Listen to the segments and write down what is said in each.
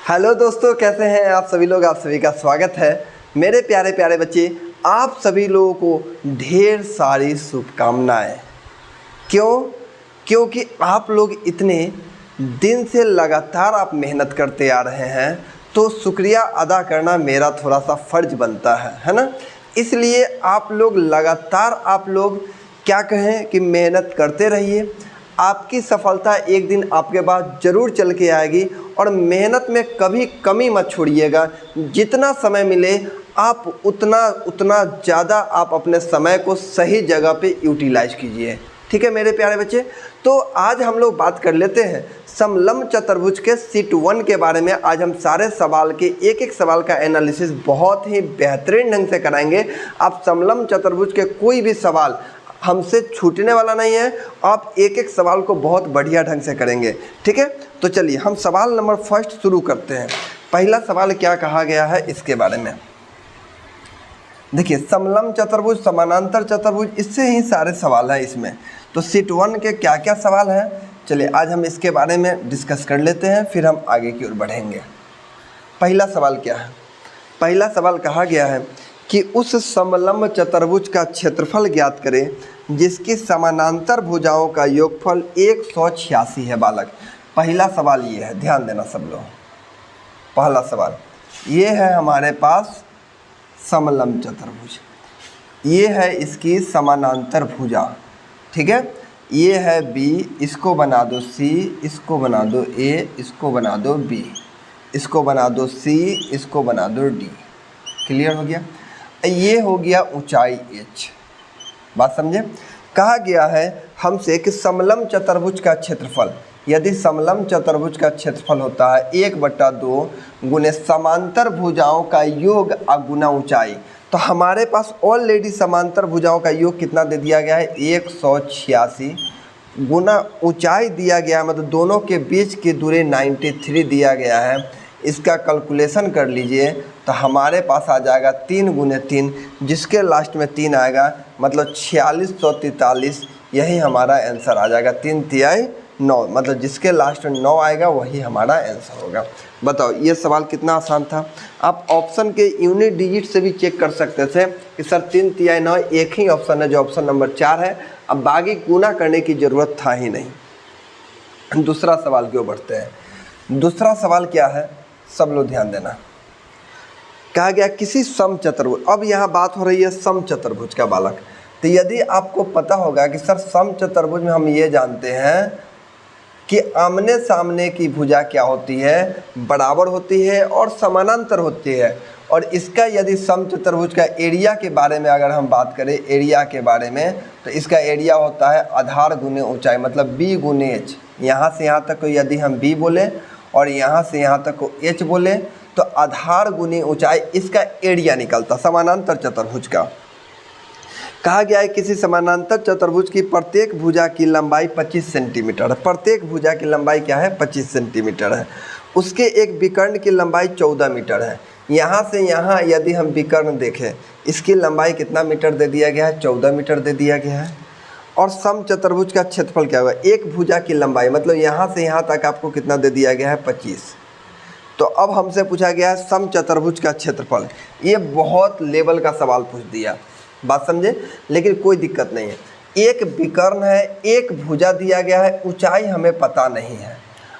Hello दोस्तों, कैसे हैं आप सभी लोग। आप सभी का स्वागत है। मेरे प्यारे प्यारे बच्चे, आप सभी लोगों को ढेर सारी शुभकामनाएं। क्योंकि आप लोग इतने दिन से लगातार आप मेहनत करते आ रहे हैं, तो शुक्रिया अदा करना मेरा थोड़ा सा फ़र्ज बनता है ना। इसलिए आप लोग लगातार क्या कहें कि मेहनत करते रहिए। आपकी सफलता एक दिन आपके पास ज़रूर चल के आएगी। और मेहनत में कभी कमी मत छोड़िएगा। जितना समय मिले आप उतना ज़्यादा आप अपने समय को सही जगह पे यूटिलाइज कीजिए। ठीक है मेरे प्यारे बच्चे। तो आज हम लोग बात कर लेते हैं समलंब चतुर्भुज के सीट 1 के बारे में। आज हम सारे सवाल के एक एक सवाल का एनालिसिस बहुत ही बेहतरीन ढंग से कराएंगे। आप समलंब चतुर्भुज के कोई भी सवाल हमसे छूटने वाला नहीं है। आप एक एक सवाल को बहुत बढ़िया ढंग से करेंगे। ठीक है, तो चलिए हम सवाल नंबर फर्स्ट शुरू करते हैं। पहला सवाल क्या कहा गया है इसके बारे में देखिए। समलंब चतुर्भुज, समानांतर चतुर्भुज, इससे ही सारे सवाल हैं इसमें। तो सीट 1 के क्या क्या सवाल हैं, चलिए आज हम इसके बारे में डिस्कस कर लेते हैं, फिर हम आगे की ओर बढ़ेंगे। पहला सवाल क्या है? पहला सवाल कहा गया है कि उस समलंब चतुर्भुज का क्षेत्रफल ज्ञात करें जिसकी समानांतर भुजाओं का योगफल 186 है बालक। पहला सवाल ये है, ध्यान देना सब लोग। पहला सवाल ये है हमारे पास समलंब चतुर्भुज, ये है इसकी समानांतर भुजा। ठीक है, ये है बी, इसको बना दो सी, इसको बना दो ए, इसको बना दो बी, इसको बना दो सी, इसको बना दो डी। क्लियर हो गया? ये हो गया ऊंचाई h। बात समझे? कहा गया है हमसे कि समलंब चतुर्भुज का क्षेत्रफल, यदि समलंब चतुर्भुज का क्षेत्रफल होता है 1/2 गुने समांतर भुजाओं का योग गुना ऊंचाई, तो हमारे पास ऑलरेडी समांतर भुजाओं का योग कितना दे दिया गया है 186 गुना ऊंचाई दिया गया है, मतलब दोनों के बीच की दूरी 93 दिया गया है। इसका कैलकुलेशन कर लीजिए तो हमारे पास आ जाएगा 3 गुने 3, जिसके लास्ट में 3 आएगा, मतलब 4643। यही हमारा आंसर आ जाएगा। 3 तिहाई 9, मतलब जिसके लास्ट में 9 आएगा वही हमारा आंसर होगा। बताओ ये सवाल कितना आसान था। आप ऑप्शन के यूनिट डिजिट से भी चेक कर सकते थे कि सर 3 तिहाई 9 एक ही ऑप्शन है जो ऑप्शन नंबर 4 है। अब बाकी गुना करने की ज़रूरत था ही नहीं। दूसरा सवाल क्यों बढ़ते हैं। दूसरा सवाल क्या है, सब लोग ध्यान देना। कहा गया किसी समचतुर्भुज, अब यहाँ बात हो रही है समचतुर्भुज का बालक। तो यदि आपको पता होगा कि सर समचतुर्भुज में हम ये जानते हैं कि आमने सामने की भुजा क्या होती है, बराबर होती है और समानांतर होती है। और इसका यदि समचतुर्भुज का एरिया के बारे में अगर हम बात करें, एरिया के बारे में, तो इसका एरिया होता है आधार गुने ऊंचाई, मतलब b गुने h। यहाँ से यहाँ तक को यदि हम b बोले और यहाँ से यहाँ तक को h बोले, तो आधार गुने ऊंचाई इसका एरिया निकलता समानांतर चतुर्भुज का। कहा गया है किसी समानांतर चतुर्भुज की प्रत्येक भुजा की लंबाई 25 सेंटीमीटर है। प्रत्येक भुजा की लंबाई क्या है 25 सेंटीमीटर है। उसके एक विकर्ण की लंबाई 14 मीटर है। यहाँ से यहाँ यदि हम विकर्ण देखें, इसकी लंबाई कितना मीटर दे दिया गया है 14 मीटर दे दिया गया है। और समचतुर्भुज का क्षेत्रफल क्या होगा, एक भुजा की लंबाई, मतलब यहाँ से यहाँ तक आपको कितना दे दिया गया है 25। तो अब हमसे पूछा गया है समचतुर्भुज का क्षेत्रफल। ये बहुत लेवल का सवाल पूछ दिया, बात समझे, लेकिन कोई दिक्कत नहीं है। एक विकर्ण है, एक भुजा दिया गया है, ऊंचाई हमें पता नहीं है।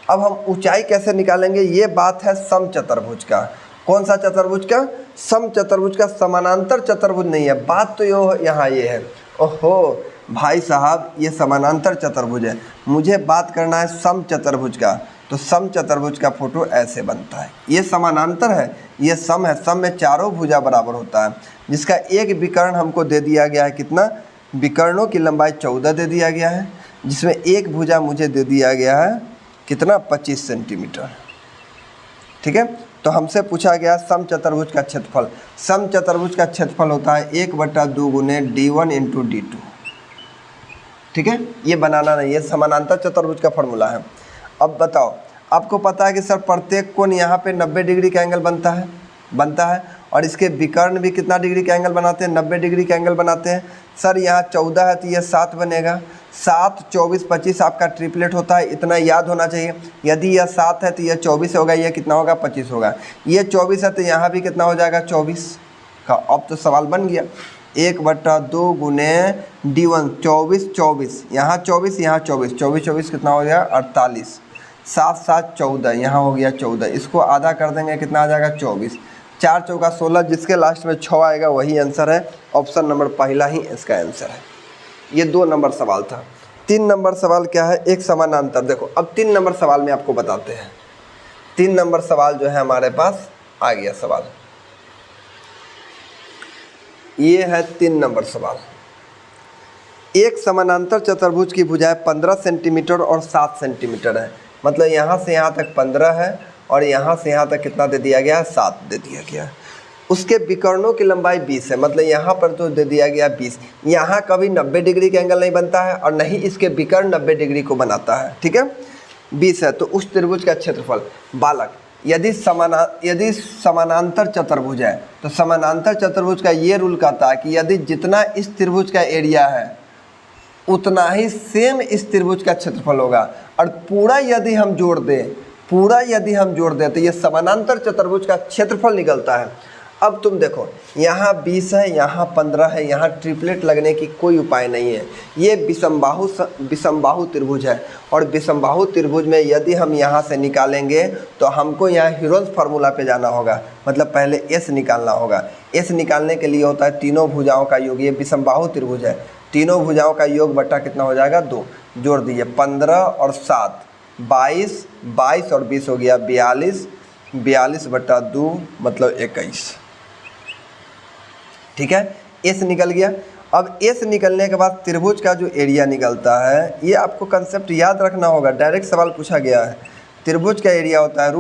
अब हम ऊंचाई कैसे निकालेंगे, ये बात है समचतुर्भुज का। कौन सा चतुर्भुज का? समचतुर्भुज का, समानांतर चतुर्भुज नहीं है। बात तो यहाँ ये है। ओहो भाई साहब, ये समानांतर चतुर्भुज है, मुझे बात करना है समचतुर्भुज का। तो समचतुर्भुज का फोटो ऐसे बनता है। ये समानांतर है, ये सम है, सम में चारों भुजा बराबर होता है, जिसका एक विकर्ण हमको दे दिया गया है कितना, विकर्णों की लंबाई 14 दे दिया गया है, जिसमें एक भुजा मुझे दे दिया गया है कितना 25 सेंटीमीटर। ठीक है, तो हमसे पूछा गया समचतुर्भुज का क्षेत्रफल। समचतुर्भुज का क्षेत्रफल होता है 1/2 गुने d1 इंटू d2। ठीक है, ये बनाना नहीं, ये समानांतर चतुर्भुज का फॉर्मूला है। अब बताओ, आपको पता है कि सर प्रत्येक कोण यहाँ पे 90 डिग्री का एंगल बनता है, और इसके विकर्ण भी कितना डिग्री का एंगल बनाते हैं, 90 डिग्री का एंगल बनाते हैं। सर यहाँ 14 है तो ये 7 बनेगा, 7, 24, 25 आपका ट्रिपलेट होता है, इतना याद होना चाहिए। यदि यह 7 है तो यह 24 होगा, यह कितना होगा 25 होगा। ये 24 है तो यहाँ भी कितना हो जाएगा 24 का। अब तो सवाल बन गया 1/2 गुने D1 24, 24 यहाँ 24, यहाँ 24, 24, 24 कितना हो गया 48, 7, 7, 14 यहाँ हो गया 14। इसको आधा कर देंगे कितना आ जाएगा 24, 4 चौका 16, जिसके लास्ट में 6 आएगा वही आंसर है। ऑप्शन नंबर पहला ही इसका आंसर है। ये 2 नंबर सवाल था। 3 नंबर सवाल क्या है, एक समानांतर। देखो अब 3 नंबर सवाल में आपको बताते हैं। 3 नंबर सवाल जो है हमारे पास आ गया सवाल, ये है 3 नंबर सवाल। एक समानांतर चतुर्भुज की भुजाएं 15 सेंटीमीटर और 7 सेंटीमीटर है। मतलब यहाँ से यहाँ तक 15 है और यहाँ से यहाँ तक कितना दे दिया गया है 7 दे दिया गया है। उसके विकर्णों की लंबाई 20 है। मतलब यहाँ पर तो दे दिया गया 20, यहाँ कभी 90 डिग्री का एंगल नहीं बनता है और नहीं इसके विकर्ण 90 डिग्री को बनाता है, ठीक है। 20 है तो उस त्रिभुज का क्षेत्रफल। बालक, यदि समानांतर चतुर्भुज है तो समानांतर चतुर्भुज का ये रूल कहता है कि यदि जितना इस त्रिभुज का एरिया है उतना ही सेम इस त्रिभुज का क्षेत्रफल होगा। और पूरा यदि हम जोड़ दें तो ये समानांतर चतुर्भुज का क्षेत्रफल निकलता है। अब तुम देखो यहाँ 20 है, यहाँ 15 है, यहाँ ट्रिपलेट लगने की कोई उपाय नहीं है। ये विषमबाहु त्रिभुज है और विषमबाहु त्रिभुज में यदि हम यहाँ से निकालेंगे तो हमको यहाँ हीरोल्स फार्मूला पे जाना होगा। मतलब पहले एस निकालना होगा। एस निकालने के लिए होता है तीनों भुजाओं का योग। ये विषमबाहु त्रिभुज है, तीनों भुजाओं का योग बट्टा कितना हो जाएगा 2। जोड़ दीजिए 15 और 7 22, 22 और 20 हो गया 42, 42/2 मतलब 21, ठीक है। एस निकल गया। अब एस निकलने के बाद त्रिभुज का जो एरिया निकलता है, ये आपको कंसेप्ट याद रखना होगा, डायरेक्ट सवाल पूछा गया है। त्रिभुज का एरिया होता है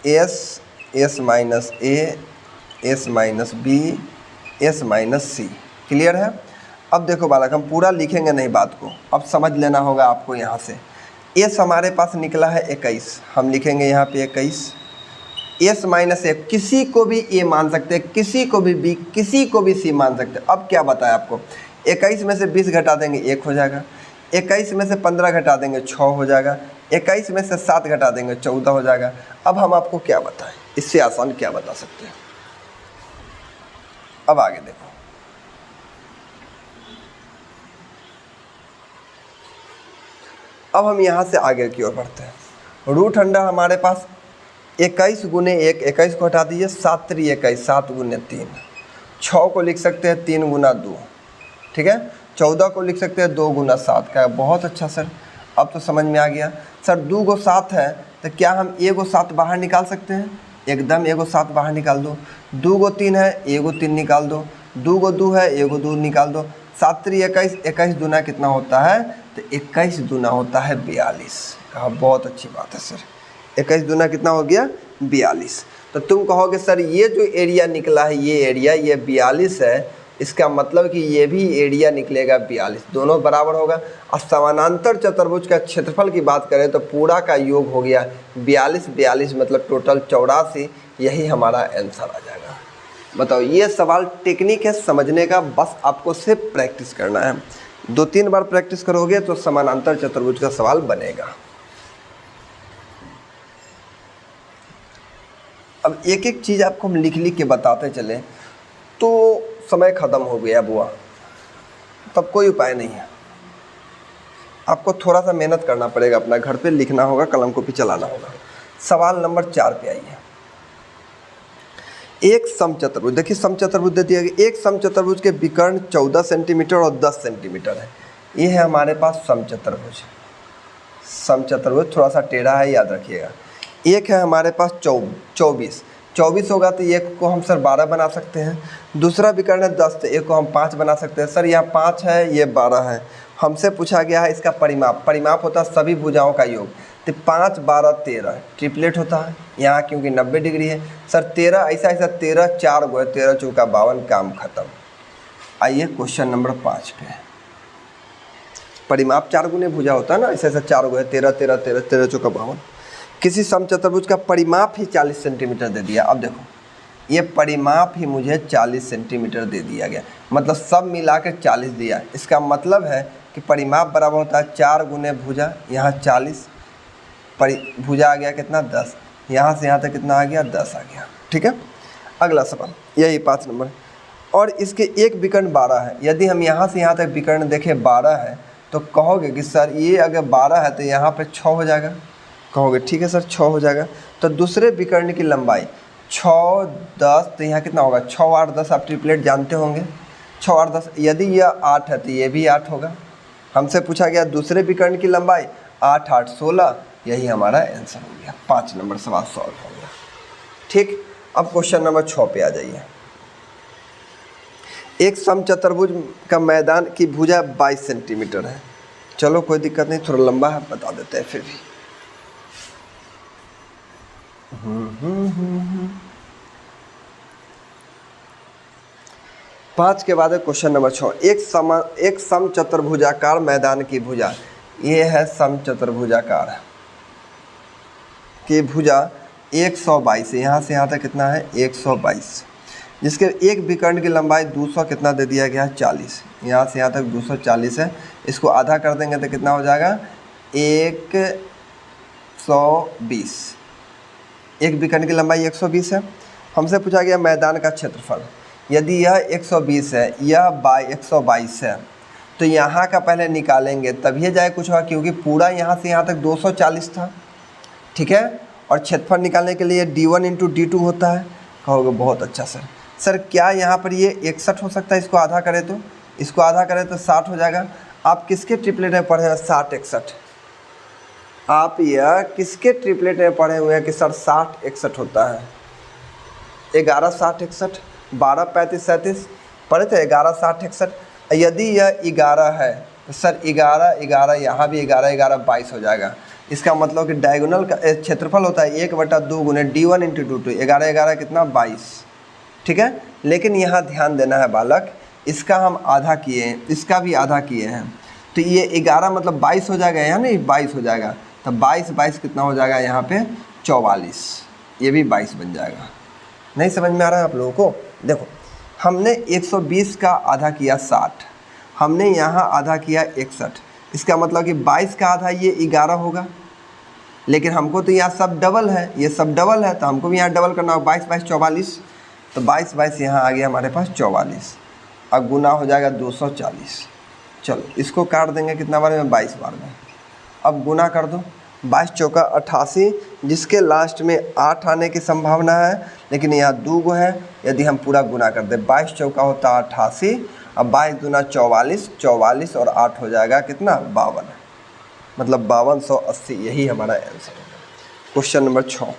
√S, S minus A, S minus B, S minus C। Clear है। अब देखो बालक, हम पूरा लिखेंगे नहीं बात को, अब समझ लेना होगा आपको। यहाँ से एस हमारे पास निकला है 21, हम लिखेंगे यहाँ पे 21। एस माइनस ए, किसी को भी ए मान सकते हैं, किसी को भी बी, किसी को भी सी मान सकते हैं। अब क्या बताया आपको, 21 में से 20 घटा देंगे 1 हो जाएगा, 21 में से 15 घटा देंगे 6 हो जाएगा, 21 में से 7 घटा देंगे 14 हो जाएगा। अब हम आपको क्या बताएं, इससे आसान क्या बता सकते हैं। अब आगे देखो, अब हम यहाँ से आगे की ओर बढ़ते हैं। रूट अंडर हमारे पास 21 गुने 1, 21 को हटा दीजिए, 7 3 21, 7 गुने 3, 6 को लिख सकते हैं 3 गुना 2, ठीक है। 14 को लिख सकते हैं 2 गुना 7 का। बहुत अच्छा सर, अब तो समझ में आ गया। सर 2 को 7 है तो क्या हम 1 को 7 बाहर निकाल सकते हैं? एकदम 1 को 7 बाहर निकाल दो। 2 को 3 है, 1 को 3 निकाल दो। 2 को 2 है, 1 को 2 निकाल दो। 7 3 21, 21 दूना कितना होता है? तो 21 दूना होता है 42। कहा बहुत अच्छी बात है सर, 21 दूना कितना हो गया 42। तो तुम कहोगे सर ये जो एरिया निकला है ये एरिया ये 42 है, इसका मतलब कि ये भी एरिया निकलेगा 42, दोनों बराबर होगा। और समानांतर चतुर्भुज का क्षेत्रफल की बात करें तो पूरा का योग हो गया 42 42 मतलब टोटल 84, यही हमारा आंसर आ जाएगा। बताओ, ये सवाल टेक्निक है समझने का, बस आपको सिर्फ प्रैक्टिस करना है। 2-3 बार प्रैक्टिस करोगे तो समानांतर चतुर्भुज का सवाल बनेगा। अब एक एक चीज़ आपको हम लिख लिख के बताते चले तो समय ख़त्म हो गया बुआ, तब कोई उपाय नहीं है। आपको थोड़ा सा मेहनत करना पड़ेगा, अपना घर पे लिखना होगा, कलम कॉपी चलाना होगा। सवाल नंबर 4 पे आइए। एक समचतुर्भुज, देखिए समचतुर्भुज दे दिया गया। एक समचतुर्भुज के विकर्ण 14 सेंटीमीटर और 10 सेंटीमीटर है। ये है हमारे पास समचतुर्भुज। समचतुर्भुज थोड़ा सा टेढ़ा है, याद रखिएगा। एक है हमारे पास 24 होगा तो एक को हम सर 12 बना सकते हैं। दूसरा विकर्ण है 10 तो एक को हम 5 बना सकते हैं। सर यहाँ 5 है, ये 12 है। हमसे पूछा गया है इसका परिमाप। परिमाप होता है सभी भुजाओं का योग, तो 5 12 13 ट्रिपलेट होता है यहाँ, क्योंकि 90 डिग्री है। सर 13 ऐसा 13 4 गो 13 चौका 52, काम खत्म। आइए क्वेश्चन नंबर 5 पे। परिमाप 4 गुने भुजा होता है ना, ऐसा 4 गो 13 13 13 13 चौका 52। किसी समचतुर्भुज का परिमाप ही 40 सेंटीमीटर दे दिया। अब देखो ये परिमाप ही मुझे 40 सेंटीमीटर दे दिया गया, मतलब सब मिला के 40 दिया। इसका मतलब है कि परिमाप बराबर होता है 4 गुने भुजा, यहाँ 40, भुजा आ गया कितना 10, यहाँ से यहाँ तक कितना आ गया 10 आ गया। ठीक है, अगला सवाल यही 5 नंबर। और इसके एक विकर्ण 12 है। यदि हम यहाँ से यहाँ तक विकर्ण देखें 12 है तो कहोगे कि सर ये अगर 12 है तो यहाँ पे 6 हो जाएगा, कहोगे ठीक है सर 6 हो जाएगा। तो दूसरे विकर्ण की लंबाई 6, 10, तो यहाँ कितना होगा 6, 8, 10, आप ट्रिपलेट जानते होंगे 6, 8, 10। यदि यह 8 है तो ये भी 8 होगा। हमसे पूछा गया दूसरे विकर्ण की लंबाई 8, 8, 16, यही हमारा आंसर हो गया। 5 नंबर सवाल सॉल्व हो गया। ठीक, अब क्वेश्चन नंबर 6 पे आ जाइए। एक समचतुर्भुज का मैदान की भुजा 22 सेंटीमीटर है। चलो कोई दिक्कत नहीं, थोड़ा लंबा है, बता देते हैं फिर भी। 5 के बाद है क्वेश्चन नंबर 6। एक समचतुर्भुजाकार मैदान की भुजा, ये है समचतुर्भुजाकार की भुजा 122 है, यहाँ से यहाँ तक कितना है 122, जिसके एक विकर्ण की लंबाई 200 कितना दे दिया गया है 40, यहाँ से यहाँ तक 240 है। इसको आधा कर देंगे तो कितना हो जाएगा 120। एक विकर्ण की लंबाई 120 है। हमसे पूछा गया मैदान का क्षेत्रफल। यदि यह 120 है, यह 122 है, तो यहाँ का पहले निकालेंगे तभी जाए कुछ होगा, क्योंकि पूरा यहाँ से यहाँ तक 240 था। ठीक है, और क्षेत्रफल निकालने के लिए d1 इंटू d2 होता है। कहोगे बहुत अच्छा सर क्या यहाँ पर ये 61 हो सकता है? इसको आधा करें तो, इसको आधा करें तो 60 हो जाएगा। आप किसके ट्रिपलेट में पढ़े हैं 60, 61? आप यह किसके ट्रिपलेट में पढ़े हुए हैं कि सर 60, 61 होता है? 11, 60, 61, 12, 35, 37 पढ़े थे 11, 60, 61। यदि यह 11 है तो सर 11, 11, यहाँ भी 11, 11, 22 हो जाएगा। इसका मतलब कि डायगोनल का क्षेत्रफल होता है 1/2 गुने d1 इंटू d2, 11, 11 कितना 22। ठीक है, लेकिन यहाँ ध्यान देना है बालक, इसका हम आधा किए हैं, इसका भी आधा किए हैं, तो ये 11 मतलब 22 हो जाएगा, या नहीं 22 हो जाएगा। तो 22, 22 कितना हो जाएगा यहाँ पे 44, ये भी 22 बन जाएगा। नहीं समझ में आ रहा है आप लोगों को? देखो हमने 120 का आधा किया 60, हमने यहाँ आधा किया 61, इसका मतलब कि 22 का आधा ये 11 होगा। लेकिन हमको तो यहाँ सब डबल है, ये सब डबल है, तो हमको भी यहाँ डबल करना होगा। 22, 22, 44, तो 22, 22 यहाँ आ गया हमारे पास 44, अब गुना हो जाएगा 240। चलो इसको काट देंगे कितना बार में 22 बार में। अब गुना कर दो, 22 चौका 88, जिसके लास्ट में 8 आने की संभावना है, लेकिन यहाँ 2 गो है। यदि हम पूरा गुना कर दें 22 चौका होता 88, अब 22 दूना 44, 44 और 8 हो जाएगा कितना 52, मतलब 5280, यही हमारा आंसर है क्वेश्चन नंबर 6।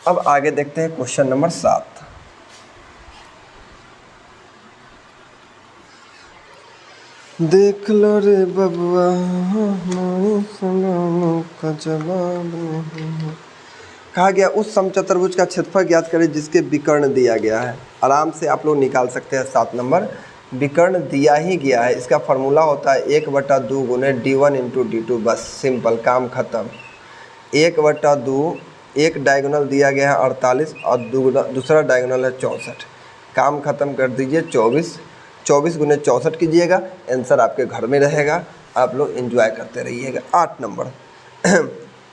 अब आगे देखते हैं क्वेश्चन नंबर 7। देख लो रे बबुआ का जवाब नहीं। कहा गया उस समचतुर्भुज का क्षेत्रफल ज्ञात करें जिसके विकर्ण दिया गया है। आराम से आप लोग निकाल सकते हैं। 7 नंबर विकर्ण दिया ही गया है, इसका फार्मूला होता है 1/2 गुने d1 इंटू d2, बस सिंपल, काम खत्म। 1/2, एक डायगोनल दिया गया है 48 और दूसरा डायगोनल है 64, काम ख़त्म कर दीजिए। 24 गुने 64 कीजिएगा, आंसर आपके घर में रहेगा, आप लोग एंजॉय करते रहिएगा। 8 नंबर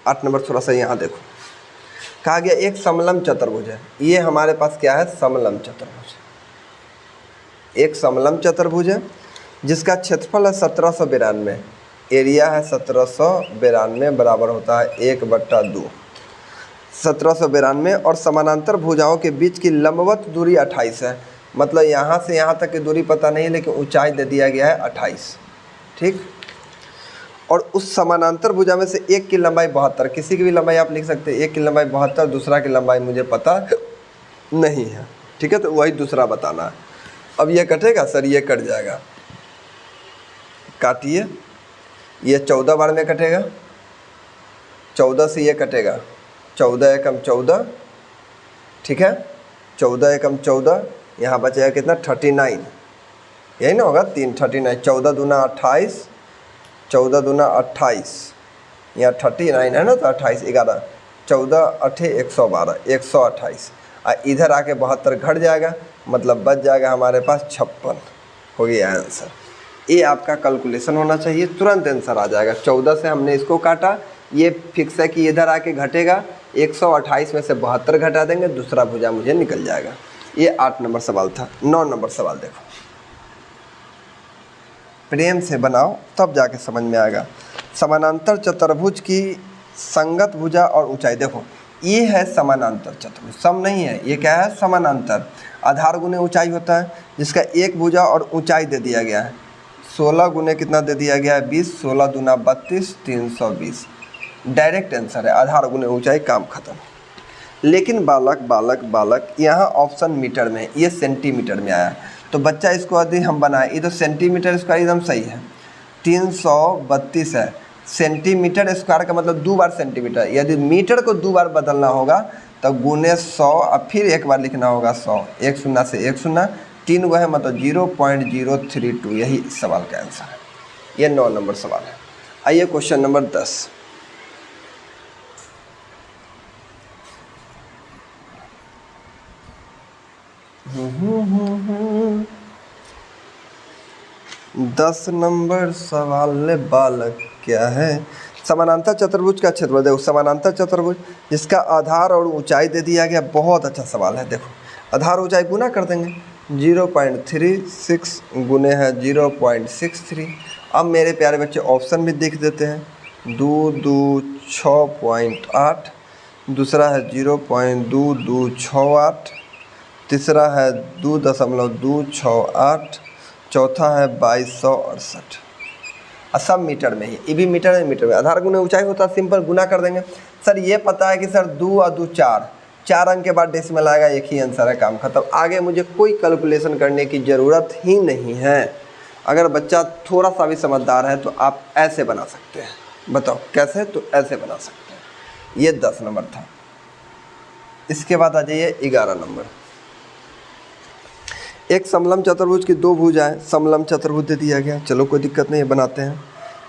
8 नंबर थोड़ा सा यहाँ देखो, कहा गया एक समलंब चतुर्भुज है। ये हमारे पास क्या है समलंब चतुर्भुज, एक समलंब चतुर्भुज है जिसका क्षेत्रफल है 1792, एरिया है 1792, बराबर होता है 1/2, 1792। और समानांतर भुजाओं के बीच की लंबवत दूरी 28 है, मतलब यहाँ से यहाँ तक की दूरी पता नहीं, लेकिन ऊंचाई दे दिया गया है 28। ठीक, और उस समानांतर भुजा में से एक की लंबाई 72, किसी की भी लंबाई आप लिख सकते हैं, एक की लंबाई 72, दूसरा की लंबाई मुझे पता नहीं है। ठीक है, तो वही दूसरा बताना है। अब ये कटेगा सर, ये कट जाएगा, काटिए, ये 14 बार में कटेगा, 14 से ये कटेगा, 14 एकम 14, ठीक है, 14 एकम 14, यहाँ बचेगा कितना 39, यही ना होगा 3, 39, 14 दूना 28, 14 दूना 28, यहाँ 39 है ना, तो 28, 11, 14 8 112, 128। और इधर आके 72 घट जाएगा, मतलब बच जाएगा हमारे पास 56। हो गया आंसर। ये आपका कैलकुलेशन होना चाहिए, तुरंत आंसर आ जाएगा। 14 से हमने इसको काटा, ये फिक्स है कि इधर आके घटेगा, 128 में से 72 घटा देंगे, दूसरा भुजा मुझे निकल जाएगा। ये 8 नंबर सवाल था। 9 नंबर सवाल देखो, प्रेम से बनाओ तब जाके समझ में आएगा। समानांतर चतुर्भुज की संगत भुजा और ऊंचाई, देखो ये है समानांतर चतुर्भुज, सम नहीं है, ये क्या है समानांतर। आधार गुने ऊंचाई होता है, जिसका एक भुजा और ऊंचाई दे दिया गया है 16 गुने कितना दे दिया गया है 20, 16 दूना 32, 320। डायरेक्ट आंसर है, आधार गुने ऊंचाई, काम खत्म। लेकिन बालक बालक बालक यहाँ ऑप्शन मीटर में है, ये सेंटीमीटर में आया, तो बच्चा इसको यदि हम बनाए, ये तो सेंटीमीटर स्क्वायर एकदम सही है, 332 है। सेंटीमीटर स्क्वायर का मतलब 2 बार सेंटीमीटर, यदि मीटर को 2 बार बदलना होगा तो गुने 100 और फिर एक बार लिखना होगा 100, एक शून्य से एक शून्य, 3 वो है मतलब 0.032, यही इस सवाल का आंसर है। ये 9 नंबर सवाल है। आइए क्वेश्चन नंबर 10। दस नंबर सवाल ले बालक क्या है। समानांतर चतुर्भुज का क्षेत्रफल, देखो समानांतर चतुर्भुज जिसका आधार और ऊंचाई दे दिया गया, बहुत अच्छा सवाल है। देखो आधार ऊंचाई गुना कर देंगे, 0.36 गुने है 0.63। अब मेरे प्यारे बच्चे ऑप्शन भी देख देते हैं, 2 2 6.8, दूसरा है 0.2268, तीसरा है 2.268, चौथा है 2268। सब मीटर में ही, ये भी मीटर में, मीटर में आधार गुने ऊंचाई होता है, सिंपल गुना कर देंगे। सर ये पता है कि सर 2 और 2 4 अंक के बाद डेसिमल आएगा, एक ही आंसर है, काम खत्म। आगे मुझे कोई कैलकुलेशन करने की ज़रूरत ही नहीं है। अगर बच्चा थोड़ा सा भी समझदार है तो आप ऐसे बना सकते हैं। बताओ कैसे, तो ऐसे बना सकते हैं। ये 10 नंबर था। इसके बाद आ जाइए 11 नंबर। एक समलंब चतुर्भुज की 2 भुजाएं, समलंब चतुर्भुज दे दिया गया, चलो कोई दिक्कत नहीं है, बनाते हैं।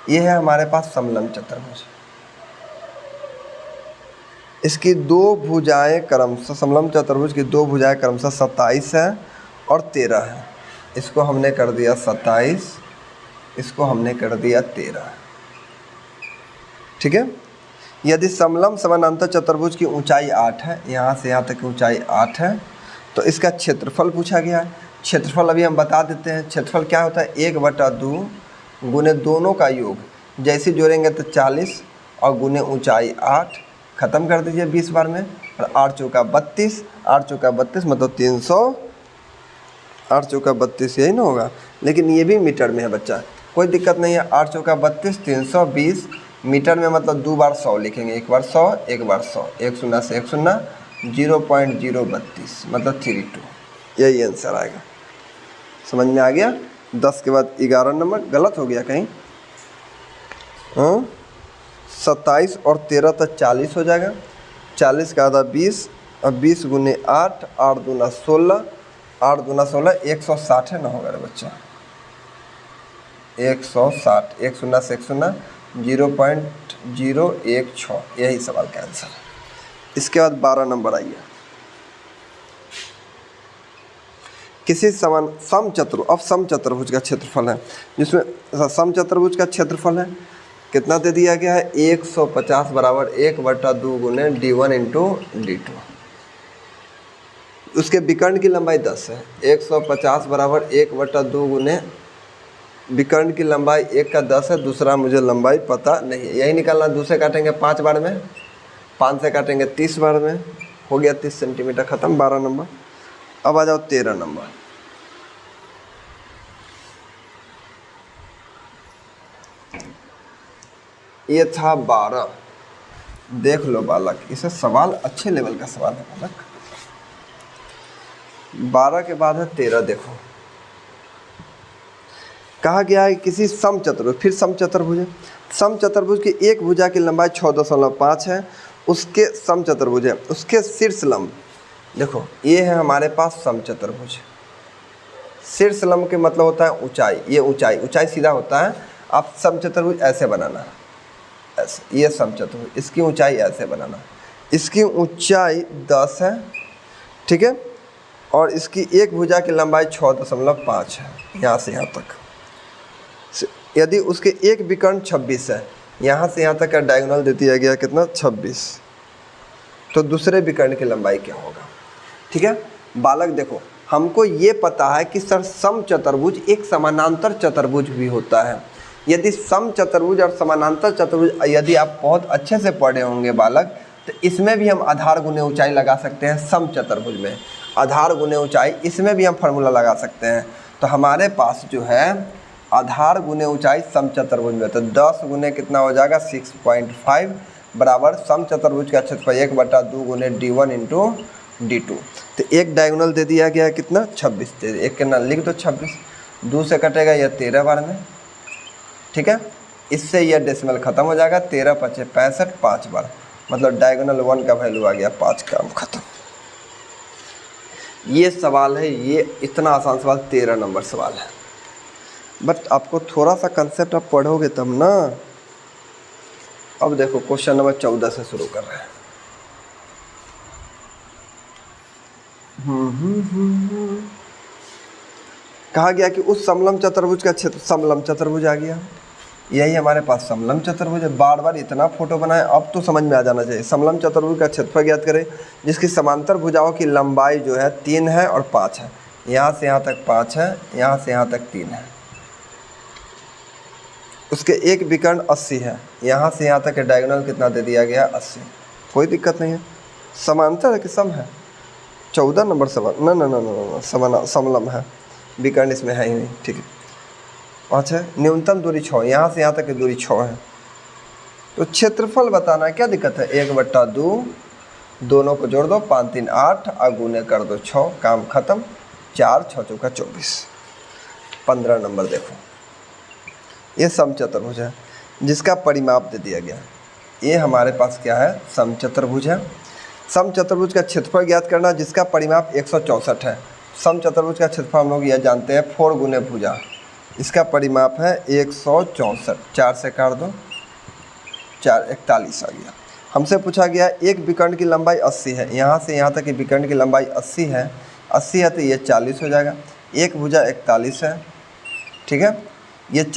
ये है हमारे पास समलंब चतुर्भुज, इसकी 2 भुजाएं क्रमशः, समलंब चतुर्भुज की 2 भुजाएं क्रमशः 27 है और 13 है। इसको हमने कर दिया 27, इसको हमने कर दिया 13, ठीक है। यदि समलंब समानांतर चतुर्भुज की ऊंचाई 8 है, यहाँ से यहाँ तक की ऊंचाई 8 है, तो इसका क्षेत्रफल पूछा गया है। क्षेत्रफल अभी हम बता देते हैं। क्षेत्रफल क्या होता है, 1/2 गुने दोनों का योग, जैसे जोड़ेंगे तो 40 और गुने ऊंचाई 8, ख़त्म कर दीजिए 20 बार में, और 8 चौका 32, 8 चौका 32 मतलब 300, 8 चौका 32 यही ना होगा, लेकिन ये भी मीटर में है बच्चा, कोई दिक्कत नहीं है। 8 चौका 32, 320 मीटर में, मतलब 2 बार 100 लिखेंगे, एक बार 100, एक बार 100, एक शून्य से एक शून्य, 0.032 मतलब 32, यही आंसर आएगा। समझ में आ गया। 10 के बाद 11 नंबर, गलत हो गया कहीं, 27 और 13 तक 40 हो जाएगा, 40 का आधा 20 और 20 गुने 8, 8 दूना 16, 8 दूना 16, 160 है ना होगा रे बच्चा, 160, एक शून्य से एक शून्य, 0.016, यही सवाल का आंसर है। इसके बाद 12 नंबर आइए। किसी समचतुर्भुज का क्षेत्रफल है, जिसमें समचतुर्भुज का क्षेत्रफल है कितना दे दिया गया है, 150 बराबर 1/2 गुने d1 इंटू d2। उसके विकर्ण की लंबाई 10 है, 150 बराबर 1/2 गुने विकर्ण की लंबाई 1 का 10 है, दूसरा मुझे लंबाई पता नहीं है, यही निकालना। 2 से काटेंगे 5 बार में, 5 से काटेंगे 30 बार में, हो गया 30 सेंटीमीटर, ख़त्म। 12 नंबर। अब आ जाओ 13 नंबर। ये था 12, देख लो बालक, इसे सवाल अच्छे लेवल का सवाल है बालक। 12 के बाद है 13। देखो कहा गया है किसी समचतुर्भुज, फिर समचतुर्भुज है, समचतुर्भुज की एक भुजा की लंबाई 6.5 है, उसके समचतुर्भुज है, उसके शीर्ष लंब, देखो ये है हमारे पास समचतुर्भुज। शीर्ष लंब के मतलब होता है ऊंचाई, ये ऊंचाई सीधा होता है। आप समचतुर्भुज ऐसे बनाना, ऐसे, ये समचतुर्भुज, इसकी ऊंचाई ऐसे बनाना, इसकी ऊंचाई 10 है, ठीक है। और इसकी एक भुजा की लंबाई 6.5 है यहाँ से यहाँ तक। यदि उसके एक विकर्ण 26 है, यहाँ से यहाँ तक का डायगोनल दे दिया गया कितना 26, तो दूसरे विकर्ण की लंबाई क्या होगा। ठीक है बालक, देखो हमको ये पता है कि सर समचतुर्भुज एक समानांतर चतुर्भुज भी होता है। यदि समचतुर्भुज और समानांतर चतुर्भुज यदि आप बहुत अच्छे से पढ़े होंगे बालक, तो इसमें भी हम आधार गुने ऊंचाई लगा सकते हैं। समचतुर्भुज में आधार गुने ऊंचाई, इसमें भी हम फार्मूला लगा सकते हैं। तो हमारे पास जो है आधार गुने ऊंचाई समचतुर्भुज में, तो 10 गुने कितना हो जाएगा 6.5 बराबर समचतुर्भुज का क्षेत्रफल 1/2 गुने d1 इंटू d2। तो एक डायगोनल दे दिया गया कितना 26, एक के ना लिख दो 26, 2 से कटेगा यह 13 बार में। ठीक है, इससे यह डेसिमल खत्म हो जाएगा, 13 × 5 = 65, 5 बार, मतलब डायगोनल 1 का वैल्यू आ गया 5, काम खत्म। ये सवाल है, ये इतना आसान सवाल 13 नंबर सवाल है। बट आपको थोड़ा सा कंसेप्ट आप पढ़ोगे तब ना। अब देखो क्वेश्चन नंबर 14 से शुरू कर रहे हैं। कहा गया कि उस समलम चतुर्भुज का क्षेत्र, समलम चतुर्भुज आ गया, यही हमारे पास समलम चतुर्भुज है। बार बार इतना फोटो बनाए, अब तो समझ में आ जाना चाहिए। समलम चतुर्भुज का क्षेत्रफल ज्ञात करें जिसकी समांतर भुजाओं की लंबाई जो है 3 है और 5 है। यहाँ से यहाँ तक 5 है, यहाँ से यहाँ तक 3 है। उसके एक विकर्ण 80 है, यहाँ से यहाँ तक के डायगोनल कितना दे दिया गया 80। कोई दिक्कत नहीं है, समांतर है कि सम है। 14 नंबर सवाल, ना समलम है, विकर्ण इसमें है ही नहीं। ठीक है, 5 है। न्यूनतम दूरी 6, यहाँ से यहाँ तक की दूरी 6 है। तो क्षेत्रफल बताना, क्या दिक्कत है, 1/2, दोनों को जोड़ दो 5 × 3 = 8, गुने कर दो 6, काम खत्म। 4 × 6 = 24। 15 नंबर देखो, ये समचतुर्भुज है जिसका परिमाप दे दिया गया। ये हमारे पास क्या है, समचतुर्भुज है। समचतुर्भुज का क्षेत्रफल ज्ञात करना जिसका परिमाप 164 है। समचतुर्भुज का क्षेत्रफल हम लोग यह जानते हैं 4 गुने भुजा, इसका परिमाप है 164। 4 से काट दो, 4 41 आ गया। हमसे पूछा गया एक विकर्ण की लंबाई 80 है, यहाँ से यहाँ तक की विकर्ण की लंबाई 80 है। 80 है तो ये 40 हो जाएगा। एक भुजा 41 है, ठीक है, ये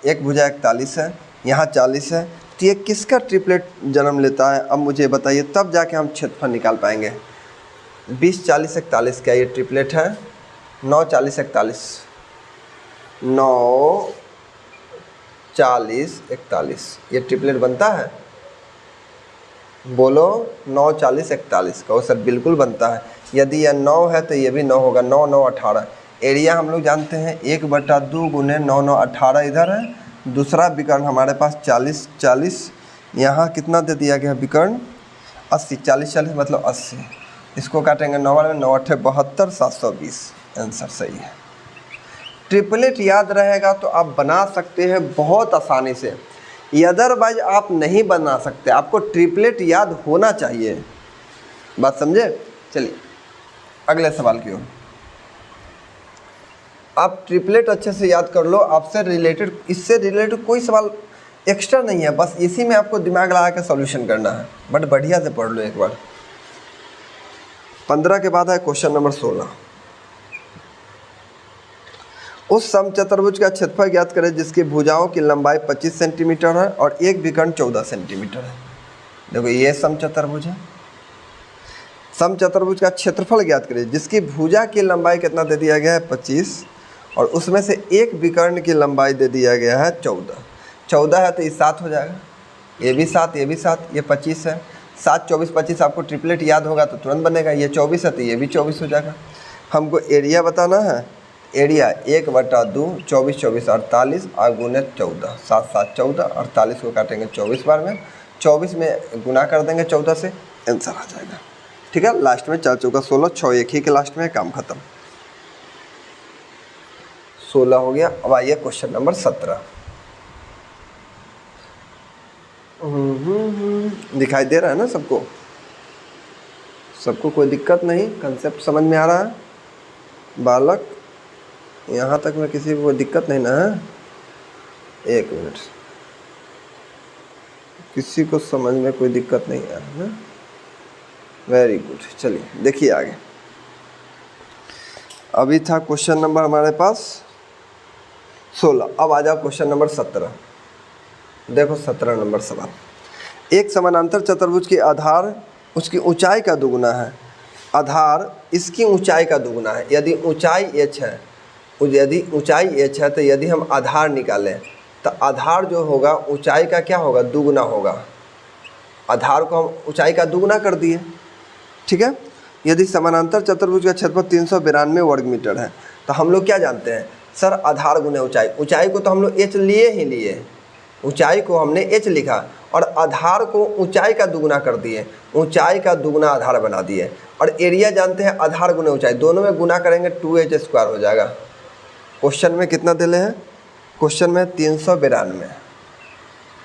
एक भुजा 41 है, यहाँ 40 है। तो ये किसका ट्रिपलेट जन्म लेता है, अब मुझे बताइए, तब जाके हम क्षेत्रफल निकाल पाएंगे। 20 40 41 क्या ये ट्रिपलेट है? 9 40 41, 9 40 41, ये ट्रिपलेट बनता है? बोलो 9 40 41। कहो सर बिल्कुल बनता है। यदि यह 9 है तो ये भी 9 होगा। 9 9 18। एरिया हम लोग जानते हैं 1/2 गुने 9 9 18 इधर है। दूसरा विकर्ण हमारे पास 40 40, यहाँ कितना दे दिया गया विकर्ण 80, 40 40 मतलब 80। इसको काटेंगे 9 में, 9 8 72, 720, आंसर सही है। ट्रिपलेट याद रहेगा तो आप बना सकते हैं बहुत आसानी से, अदरवाइज आप नहीं बना सकते। आपको ट्रिपलेट याद होना चाहिए, बात समझे। चलिए अगले सवाल की ओर। आप ट्रिपलेट अच्छे से याद कर लो। आपसे रिलेटेड, इससे रिलेटेड कोई सवाल एक्स्ट्रा नहीं है, बस इसी में आपको दिमाग लगा के सॉल्यूशन करना है। बट बढ़िया से पढ़ लो एक बार। 15 के बाद है क्वेश्चन नंबर 16। उस समचतुर्भुज का क्षेत्रफल ज्ञात करें जिसकी भुजाओं की लंबाई 25 सेंटीमीटर है और एक विकर्ण 14 सेंटीमीटर है। देखो ये समचतुर्भुज है। समचतुर्भुज का क्षेत्रफल ज्ञात करें जिसकी भुजा की लंबाई कितना दे दिया गया है 25, और उसमें से एक विकर्ण की लंबाई दे दिया गया है 14। 14 है तो ये 7 हो जाएगा, ये भी 7, ये भी 7, ये 25 है। 7 24 25 आपको ट्रिपलेट याद होगा तो तुरंत बनेगा। ये 24 है तो ये भी 24 हो जाएगा। हमको एरिया बताना है। एरिया 1/2, 24 24 48, गुने 14, 7 7 14, 48 को काटेंगे 24 बार में, 24 में गुना कर देंगे 14 से, आंसर आ जाएगा। ठीक है, लास्ट में 4 चौका 16, 6 एक ही के लास्ट में, काम खत्म। 16 हो गया। अब आइए क्वेश्चन नंबर 17। दिखाई दे रहा है ना सबको? सबको कोई दिक्कत नहीं, कंसेप्ट समझ में आ रहा है बालक? यहाँ तक में किसी को दिक्कत नहीं ना है? एक मिनट, किसी को समझ में कोई दिक्कत नहीं आ रहा है? Very good. चलिए देखिए आगे। अभी था क्वेश्चन नंबर हमारे पास 16। अब आ जाओ क्वेश्चन नंबर 17। देखो 17 नंबर सवाल। एक समानांतर चतुर्भुज के आधार उसकी ऊंचाई का दुगुना है। आधार इसकी ऊंचाई का दुगुना है। यदि ऊंचाई h है, यदि ऊंचाई h है तो यदि हम आधार निकालें तो आधार जो होगा ऊंचाई का क्या होगा, दुगुना होगा। आधार को हम ऊंचाई का दुगुना कर दिए, ठीक है। यदि समानांतर चतुर्भुज का क्षेत्रफल 392 वर्ग मीटर है तो हम लोग क्या जानते हैं सर, आधार गुने ऊंचाई। ऊंचाई को तो हम लोग h लिए, ऊंचाई को हमने h लिखा और आधार को ऊंचाई का दुगुना कर दिए, ऊंचाई का दुगुना आधार बना दिए। और एरिया जानते हैं आधार गुने ऊंचाई, दोनों में गुना करेंगे 2h² हो जाएगा। क्वेश्चन में कितना दिले हैं, क्वेश्चन में 392।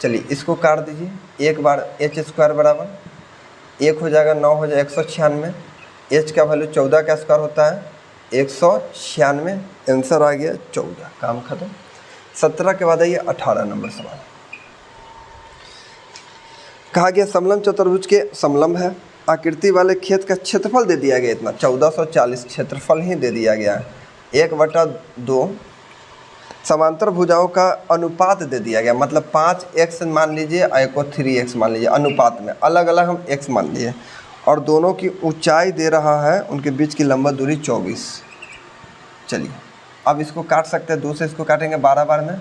चलिए इसको काट दीजिए, एक बार h² बराबर 1 हो जाएगा, 9 हो जाएगा 196। h का वैल्यू 14 का स्क्वायर होता है 196। आंसर आ गया 14, काम खत्म। 17 के बाद आइए 18 नंबर सवाल। कहा गया समलंब चतुर्भुज के समलंब है, आकृति वाले खेत का क्षेत्रफल दे दिया गया इतना 1440 क्षेत्रफल ही दे दिया गया है। 1/2 समांतर भुजाओं का अनुपात दे दिया गया, मतलब 5x मान लीजिए और एक को 3x मान लीजिए, अनुपात में अलग अलग हम x मान लिए। और दोनों की ऊंचाई दे रहा है, उनके बीच की लंबा दूरी 24। चलिए अब इसको काट सकते हैं, 2 से इसको काटेंगे 12 बार में,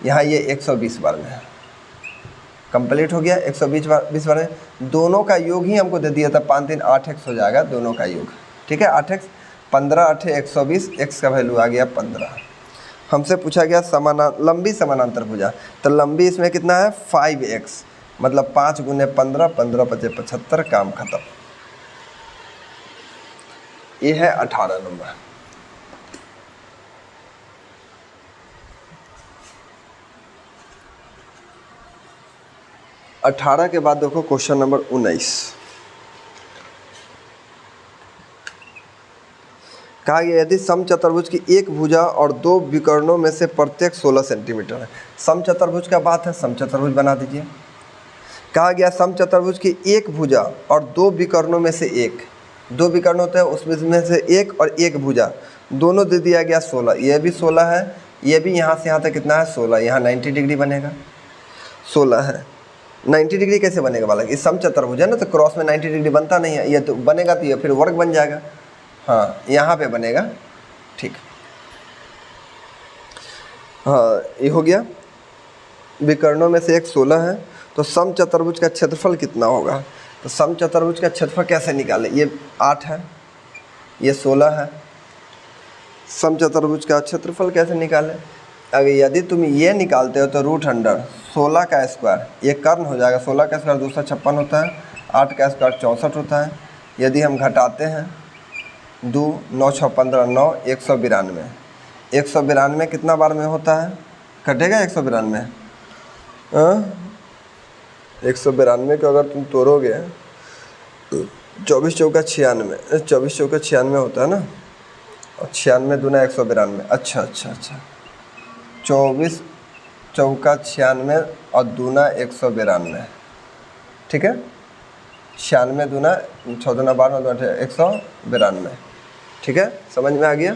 यहाँ ये 120 बार में है। कंप्लीट हो गया 120 बार में। दोनों का योग ही हमको दे दिया था 5 3 8x हो जाएगा दोनों का योग, ठीक है। 8x 15 8 120, x का वैल्यू आ गया 15। हमसे पूछा गया लंबी समानांतर भुजा, तो लंबी इसमें कितना है 5x, मतलब 5 गुने 15, 15 × 5 = 75, काम खत्म। ये है 18 नंबर। अठारह के बाद देखो क्वेश्चन नंबर 19। कहा गया यदि समचतुर्भुज की एक भुजा और 2 विकर्णों में से प्रत्येक 16 सेंटीमीटर है। समचतुर्भुज का बात है, समचतुर्भुज बना दीजिए। कहा गया समचतुर्भुज की एक भुजा और 2 विकर्णों में से एक, 2 विकर्ण होते हैं उसमें से एक और एक भुजा, दोनों दे दिया गया 16। ये भी 16 है, ये भी यहाँ से यहाँ तक कितना है 16, यहाँ 90 डिग्री बनेगा, 16 है। 90 डिग्री कैसे बनेगा वाला, इस समचतुर्भुज है ना, तो क्रॉस में 90 डिग्री बनता नहीं है, ये तो बनेगा तो ये फिर वर्ग बन जाएगा। हाँ यहाँ पे बनेगा, ठीक। हाँ ये हो गया, विकर्णों में से एक 16 है। तो समचतुर्भुज का क्षेत्रफल कितना होगा, तो समचतुर्भुज का क्षेत्रफल कैसे निकालें, ये 8 है, ये 16 है। समचतुर्भुज का क्षेत्रफल कैसे निकालें, अगर यदि तुम ये निकालते हो तो √100 16 का स्क्वायर, ये कर्ण हो जाएगा, 16 का स्क्वायर 256 होता है, 8 का स्क्वायर 64 होता है। यदि हम घटाते हैं 2 9 6 15 9 192, 192 कितना बार में होता है, कटेगा 192, 192 को अगर तुम तोड़ोगे 24 चौका 96, 24 चौका 96 होता है ना, और 96 दूना 192। अच्छा अच्छा अच्छा, 24 चौका 96 और दूना 192, ठीक है। 96 दूना 6 दूना 12 192, ठीक है, समझ में आ गया,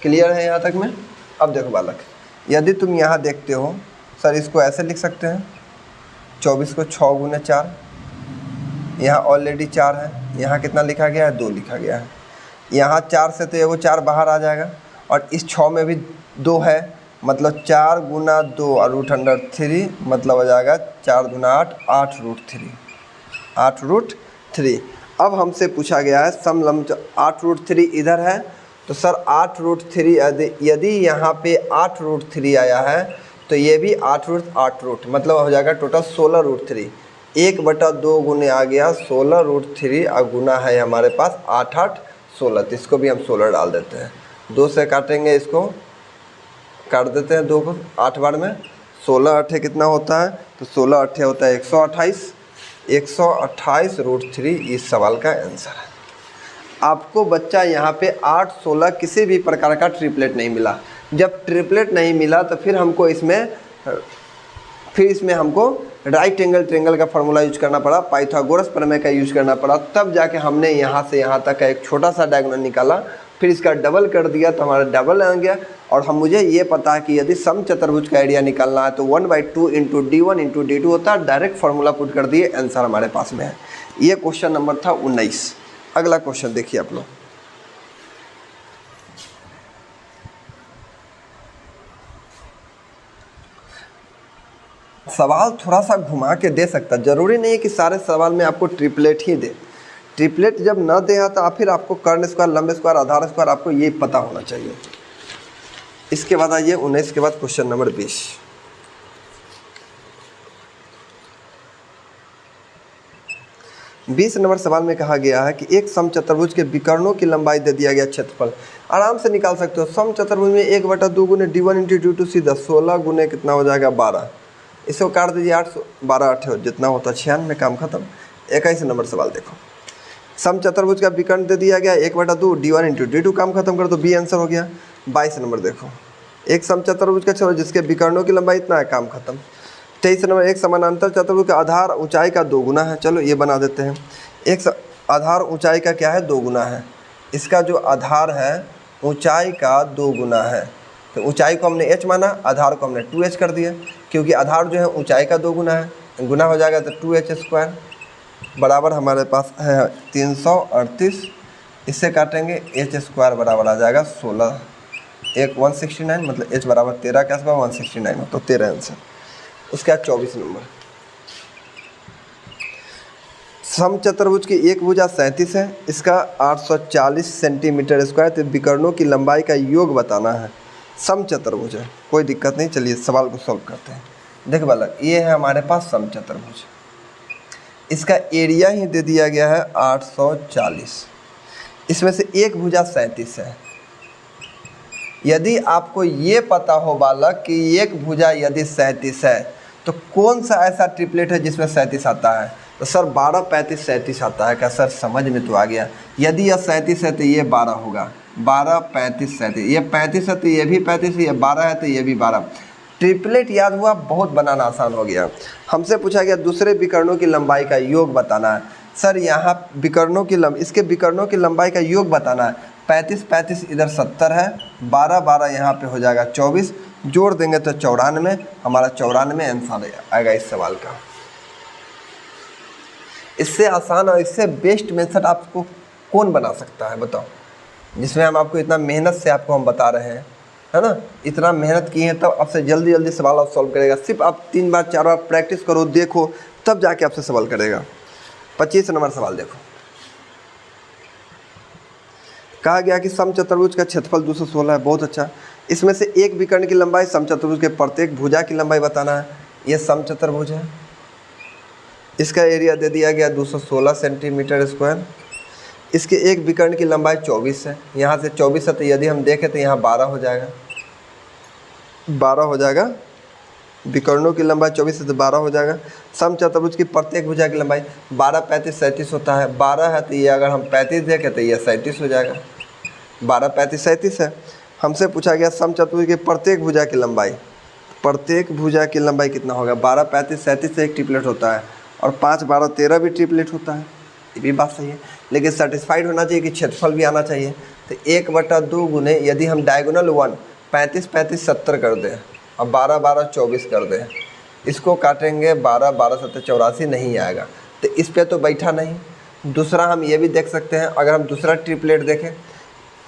क्लियर है यहाँ तक में। अब देखो बालक, यदि तुम यहाँ देखते हो सर, इसको ऐसे लिख सकते हैं 24 को 6 गुने 4, यहाँ ऑलरेडी 4 है, यहाँ कितना लिखा गया है 2 लिखा गया है, यहाँ 4 से तो वो 4 बाहर आ जाएगा, और इस 6 में भी 2 है, मतलब 4 गुना 2 और √3, मतलब हो जाएगा 4 दूना 8, 8 √3, 8 √3। अब हमसे पूछा गया है समलंब 8 √3 इधर है, तो सर 8 √3 यदि यहाँ पे 8 √3 आया है तो ये भी 8 √8 मतलब हो जाएगा टोटल 16 √3। 1/2 गुने आ गया 16 √3 और गुना है हमारे पास 8 8 16, तो इसको भी हम 16 डाल देते हैं। 2 से काटेंगे, इसको काट देते हैं 2 को 8 बार में, 16 8 कितना होता है, तो 16 8 होता है 128, 128 √3 इस सवाल का आंसर है। आपको बच्चा यहाँ पे 8 16 किसी भी प्रकार का ट्रिपलेट नहीं मिला। जब ट्रिपलेट नहीं मिला तो फिर इसमें हमको राइट एंगल ट्रायंगल का फार्मूला यूज करना पड़ा, पाइथागोरस प्रमेय का यूज करना पड़ा, तब जाके हमने यहाँ से यहाँ तक का एक छोटा सा डायगोनल निकाला, फिर इसका डबल कर दिया तो हमारा डबल आ गया। और हम मुझे ये पता है कि यदि समचतुर्भुज का एरिया निकालना है तो 1/2 इंटू D1 इंटू D2 होता है। डायरेक्ट फार्मूला पुट कर दिए, आंसर हमारे पास में है। ये क्वेश्चन नंबर था 19। अगला क्वेश्चन देखिए आप लोग। सवाल थोड़ा सा घुमा के दे सकता, जरूरी नहीं है कि सारे सवाल में आपको ट्रिपलेट ही दे। ट्रिपलेट जब न दे तो फिर आपको कर्ण स्क्वायर, लंब स्क्वायर, आधार स्क्वायर आपको ये पता होना चाहिए। इसके बाद आइए 19 के बाद क्वेश्चन नंबर 20। बीस नंबर सवाल में कहा गया है कि एक समचतुर्भुज के विकर्णों की लंबाई दे दिया गया, क्षेत्रफल आराम से निकाल सकते हो। समचतुर्भुज में 1/2 गुने D1 इंटू D2 सीधा 16 गुने कितना हो जाएगा 12। इसको काट दीजिए 8, 12 8 जितना होता है 96, काम खत्म। 21 नंबर सवाल देखो, समचतुर्भुज का विकर्ण दे दिया गया 1/2 D1 इंटू D2, काम खत्म कर दो, बी आंसर हो गया। 22 नंबर देखो, एक समचतुर्भुज का क्षेत्रफल जिसके विकर्णों की लंबाई इतना है, काम खत्म। 23 नंबर, एक समानांतर चतुर्भुज का आधार ऊंचाई का 2 गुना है। चलो ये बना देते हैं। एक आधार ऊंचाई का क्या है, 2 गुना है। इसका जो आधार है ऊंचाई का 2 गुना है, तो ऊंचाई को हमने h माना, आधार को हमने 2h कर दिया, क्योंकि आधार जो है ऊंचाई का 2 गुना है, गुना हो जाएगा तो 2h² बराबर हमारे पास है 338। इससे काटेंगे h² बराबर आ जाएगा 16, एक 169, मतलब h बराबर 13 के आसपास 169 हो, तो 13 आंसर। उसके बाद 24 नंबर, समचतुर्भुज की एक भुजा 37 है, इसका 840 सेंटीमीटर स्क्वायर, तो विकर्णों की लंबाई का योग बताना है। समचतुर्भुज है, कोई दिक्कत नहीं। चलिए सवाल को सॉल्व करते हैं। देख बालक, ये है हमारे पास समचतुर्भुज, इसका एरिया ही दे दिया गया है 840, इसमें से एक भुजा 37 है। यदि आपको ये पता हो बालक कि एक भुजा यदि 37 है तो कौन सा ऐसा ट्रिपलेट है जिसमें 37 आता है, तो सर 12 35 37 आता है क्या? सर समझ में तो आ गया। यदि यह 37 है तो ये 12 होगा, 12 35 37, ये 35 है तो ये भी 35, ये 12 है तो ये भी 12। ट्रिपलेट याद हुआ, बहुत बनाना आसान हो गया। हमसे पूछा गया दूसरे विकर्णों की लंबाई का योग बताना है। सर यहाँ विकर्णों की इसके विकर्णों की लंबाई का योग बताना है। 35 35 इधर 70 है, 12 12 यहाँ पे हो जाएगा 24, जोड़ देंगे तो 94, हमारा 94 आंसर आएगा इस सवाल का। इससे आसान और इससे बेस्ट मेथड आपको कौन बना सकता है बताओ, जिसमें हम आपको इतना मेहनत से आपको हम बता रहे हैं, है ना। इतना मेहनत किए हैं तब आपसे जल्दी जल्दी सवाल आप सॉल्व करेगा। सिर्फ आप 3 बार 4 बार प्रैक्टिस करो, देखो, तब जाके आपसे सवाल करेगा। 25 नंबर सवाल देखो, कहा गया कि समचतुर्भुज का क्षेत्रफल 216 है। बहुत अच्छा। इसमें से एक विकर्ण की लंबाई समचतुर्भुज के प्रत्येक भुजा की लंबाई बताना है। ये समचतुर्भुज है, इसका एरिया दे दिया गया 216 सेंटीमीटर स्क्वायर। इसके एक विकर्ण की लंबाई 24 है, यहाँ से 24 है तो यदि हम देखें तो यहाँ 12 हो जाएगा, 12 हो जाएगा। विकर्णों की लंबाई 24 है तो 12 हो जाएगा। समचतुर्भुज की प्रत्येक भुजा की लंबाई 12 35 37 होता है। 12 है तो ये अगर हम 35 देखें तो ये 37 हो जाएगा। 12 35 37 है। हमसे पूछा गया समचतुर्भुज की प्रत्येक भुजा की लंबाई, प्रत्येक भुजा की लंबाई कितना होगा। 12 35 37 से एक ट्रिपलेट होता है और 5 12 13 भी ट्रिपलेट होता है। ये भी बात सही है, लेकिन सेटिस्फाइड होना चाहिए कि क्षेत्रफल भी आना चाहिए। तो 1/2 गुने, यदि हम डायगोनल 1 35 35 70 कर दें और 12 12 24 कर दें, इसको काटेंगे 12 12 7 84, नहीं आएगा। तो इस पे तो बैठा नहीं। दूसरा हम ये भी देख सकते हैं, अगर हम दूसरा ट्रिपलेट देखें,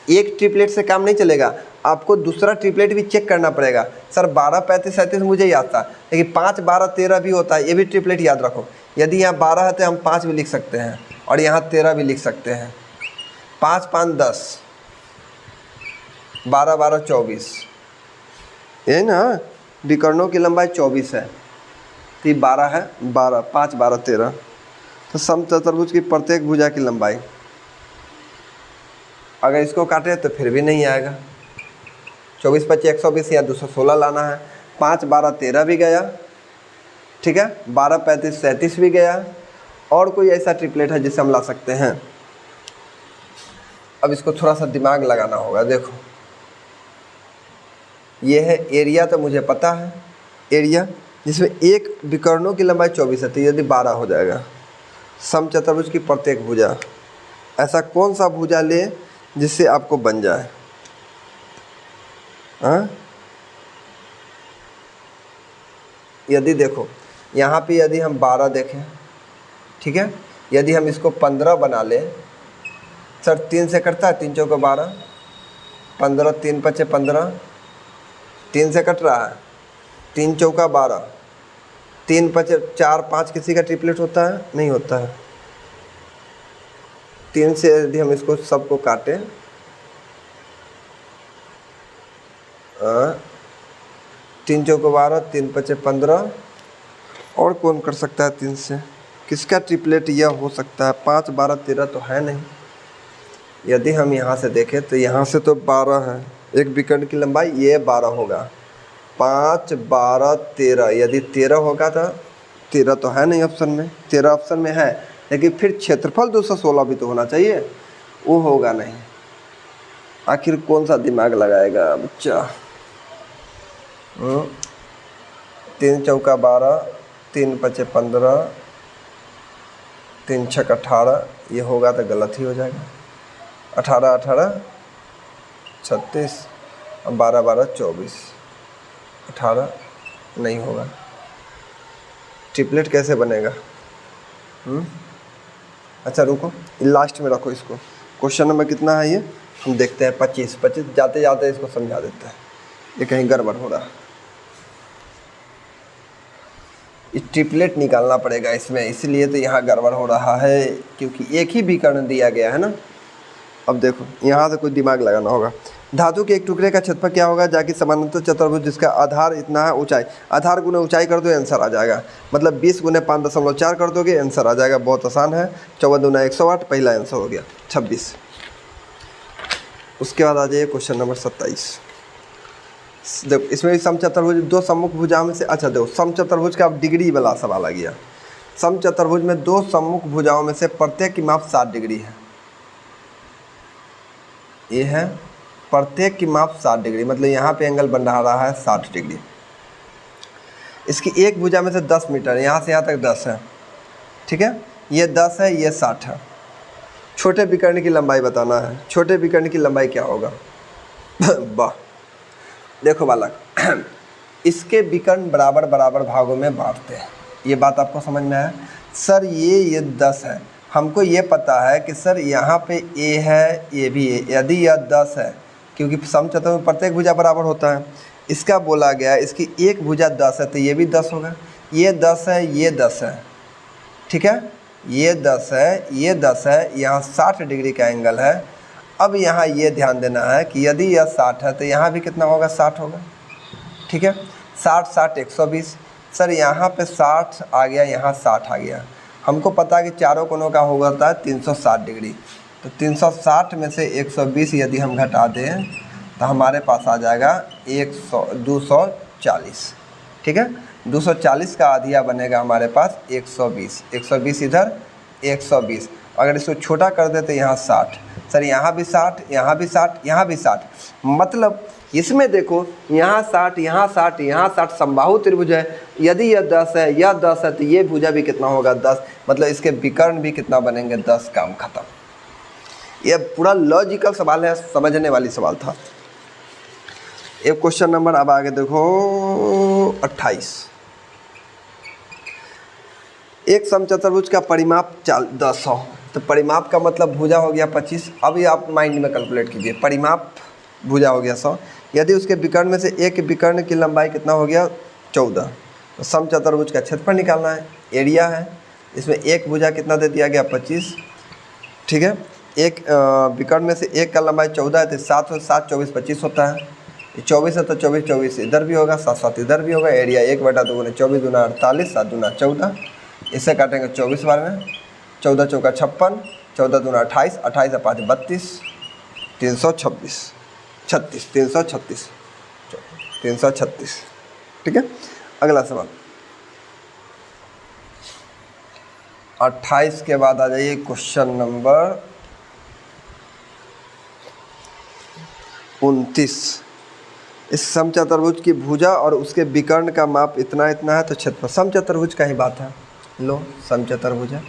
एक ट्रिपलेट से काम नहीं चलेगा, आपको दूसरा ट्रिपलेट भी चेक करना पड़ेगा। सर 12 35 37 मुझे याद था, लेकिन 5 12 13 भी होता है, ये भी ट्रिपलेट याद रखो। यदि यहाँ 12 है तो हम 5 भी लिख सकते हैं और यहाँ 13 भी लिख सकते हैं। 5 5 10, 12 12 24, ये ना विकर्णों की लंबाई 24 है, तो 12 है, 12 5 12 13। तो समचतुर्भुज की प्रत्येक भुजा की लंबाई, अगर इसको काटे तो फिर भी नहीं आएगा। 24 25 120, या 216 लाना है। 5 12 13 भी गया, ठीक है। 12 35 37 भी गया। और कोई ऐसा ट्रिपलेट है जिसे हम ला सकते हैं। अब इसको थोड़ा सा दिमाग लगाना होगा। देखो ये है एरिया, तो मुझे पता है एरिया, जिसमें एक विकर्णों की लंबाई 24 है, तो यदि 12 हो जाएगा। समचतुर्भुज की प्रत्येक भुजा, ऐसा कौन सा भुजा ले जिससे आपको बन जाए? हाँ, यदि देखो यहाँ पे यदि हम 12 देखें, ठीक है, यदि हम इसको 15 बना लें, सर 3 से कटता है, 3 चौका 12, 15, 3 पचे 15, 3 से कट रहा है, 3 चौका 12, 3 पचे 4, 5 किसी का ट्रिपलेट होता है? नहीं होता है। 3 से यदि हम इसको सबको काटें, 3 चौका 12, 3 पचे 15, और कौन कर सकता है 3 से? किसका ट्रिपलेट यह हो सकता है? 5, 12, 13 तो है नहीं। यदि हम यहाँ से देखें तो यहाँ से तो 12 है, एक विकर्ण की लंबाई, ये 12 होगा। 5, 12, 13, यदि 13 होगा तो 13 तो है नहीं ऑप्शन में, 13 ऑप्शन में है, लेकिन फिर क्षेत्रफल 216 भी तो होना चाहिए, वो होगा नहीं। आखिर कौन सा दिमाग लगाएगा बच्चा? 3 चौका 12, 3 पचे 15, 3 छक 18, ये होगा तो गलत ही हो जाएगा। 18, 18, 36, और 12, 12, 24, 18 नहीं होगा। ट्रिपलेट कैसे बनेगा? अच्छा रुको, लास्ट में रखो इसको। क्वेश्चन नंबर कितना है ये हम देखते हैं। 25 जाते जाते इसको समझा देते हैं, ये कहीं गड़बड़ हो रहा है। ट्रिपलेट निकालना पड़ेगा इसमें, इसलिए तो यहाँ गड़बड़ हो रहा है, क्योंकि एक ही विकर्ण दिया गया है ना। अब देखो यहाँ से कोई दिमाग लगाना होगा। धातु के एक टुकड़े का क्षेत्रफल क्या होगा? जाकि समानांतर चतुर्भुज जिसका आधार इतना है, ऊंचाई, आधार गुना ऊंचाई कर दो, आंसर आ जाएगा। मतलब 20 गुने 5.4 कर दोगे, आंसर आ जाएगा। बहुत आसान है। 14 दूना 108, पहला आंसर हो गया 26। उसके बाद आ जाइए क्वेश्चन नंबर 27। देखो इसमें भी समचतुर्भुज, दो सम्मुख भुजाओं में से, अच्छा देखो समचतुर्भुज का अब डिग्री वाला सवाल आ गया। समचतुर्भुज में दो सम्मुख भुजाओं में से प्रत्येक की माप 60 डिग्री है। ये है प्रत्येक की माप 60 डिग्री, मतलब यहाँ पे एंगल बन रहा है 60 डिग्री। इसकी एक भुजा में से 10 मीटर, यहाँ से यहाँ तक 10 है, ठीक है, ये 10 है, ये 60 है। छोटे विकर्ण की लंबाई बताना है। छोटे विकर्ण की लंबाई क्या होगा? वाह, देखो बालक, इसके विकर्ण बराबर बराबर भागों में बांटते हैं। ये बात आपको समझ में आया? सर ये 10 है, हमको ये पता है कि सर यहाँ पे ए है, ये भी है। यदि यह 10 है, क्योंकि समचतुर्भुज में प्रत्येक भुजा बराबर होता है, इसका बोला गया इसकी एक भुजा 10 है, तो ये भी 10 होगा। ये 10 है, ये 10 है, ठीक है, ये 10 है, ये 10 है, यहाँ 60 डिग्री का एंगल है। अब यहाँ ये ध्यान देना है कि यदि यह 60 है तो यहाँ भी कितना होगा? 60 होगा, ठीक है। 60, 60, 120। सर यहाँ पे 60 आ गया, यहाँ 60 आ गया। हमको पता है कि चारों कोनों का होगा होता है 360 डिग्री, तो 360 में से 120 यदि हम घटा दें तो हमारे पास आ जाएगा 240, ठीक है। 240 का आधिया बनेगा हमारे पास 120, 120 इधर, 120। अगर इसको छोटा कर दे तो यहाँ 60, सर यहाँ भी 60, यहाँ भी 60, यहाँ भी 60। मतलब इसमें देखो यहाँ 60, यहाँ 60, यहाँ 60, समबाहु त्रिभुज है। यदि यह 10 है, यह 10 है, तो ये भुजा भी कितना होगा? 10। मतलब इसके विकर्ण भी कितना बनेंगे? 10। काम खत्म। ये पूरा लॉजिकल सवाल है, समझने वाली सवाल था। एक क्वेश्चन नंबर अब आगे देखो 28। एक समचतुर्भुज का परिमाप 10 हो, तो परिमाप का मतलब भुजा हो गया 25। अभी आप माइंड में कैलकुलेट कीजिए। परिमाप भुजा हो गया 100, यदि उसके विकर्ण में से एक विकर्ण की लंबाई कितना हो गया? 14। तो समचतुर्भुज का क्षेत्रफल निकालना है, एरिया है। इसमें एक भुजा कितना दे दिया गया? 25, ठीक है। एक विकर्ण में से एक का लंबाई 14 है, तो 7 और 7, 24, 25 होता है। 24 है तो 24, 24 इधर भी होगा, 7, 7 इधर भी होगा। एरिया 1/2, 24 दूना 48, 7 दूना 14। इसे काटेंगे 24 बार में, 14 चौका 56, 14 दूना 28, 28 से 5 32, 336, 336, 336, ठीक है। अगला सवाल 28 के बाद आ जाइए क्वेश्चन नंबर 29। इस समचतुर्भुज की भुजा और उसके विकर्ण का माप इतना इतना है, तो क्षेत्रफल समचतुर्भुज का ही बात है। लो समचतुर्भुज है,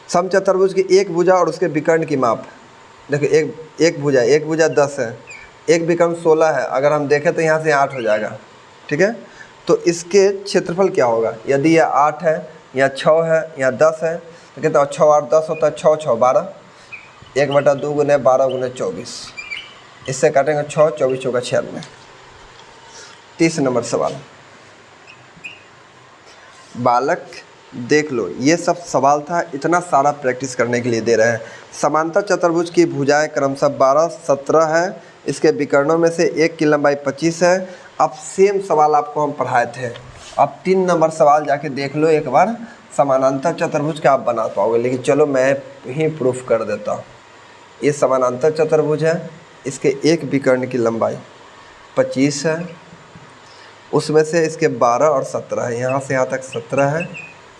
समचतुर्भुज की एक भुजा और उसके विकर्ण की माप देखो, एक भुजा 10 है, एक विकर्ण 16 है। अगर हम देखें तो यहाँ से 8 हो जाएगा, ठीक है। तो इसके क्षेत्रफल क्या होगा, यदि यह 8 है या 6 है या 10 है, तो कहते हैं 6 8 10 होता है, 6 6 12, 1/2 गुने 12 गुने 24, इससे काटेंगे 6 24 चौका 96। 30 नंबर सवाल। बालक देख लो, ये सब सवाल था, इतना सारा प्रैक्टिस करने के लिए दे रहे हैं। समांतर चतुर्भुज की भुजाएं क्रमशः 12 17 है, इसके विकर्णों में से एक की लंबाई 25 है। अब सेम सवाल आपको हम पढ़ाए थे, अब 3 नंबर सवाल जाके देख लो एक बार, समानांतर चतुर्भुज का आप बना पाओगे। लेकिन चलो मैं ही प्रूफ कर देता हूँ। ये समानांतर चतुर्भुज है, इसके एक विकर्ण की लंबाई 25 है, उसमें से इसके 12 और 17 है, यहाँ से यहाँ तक 17 है,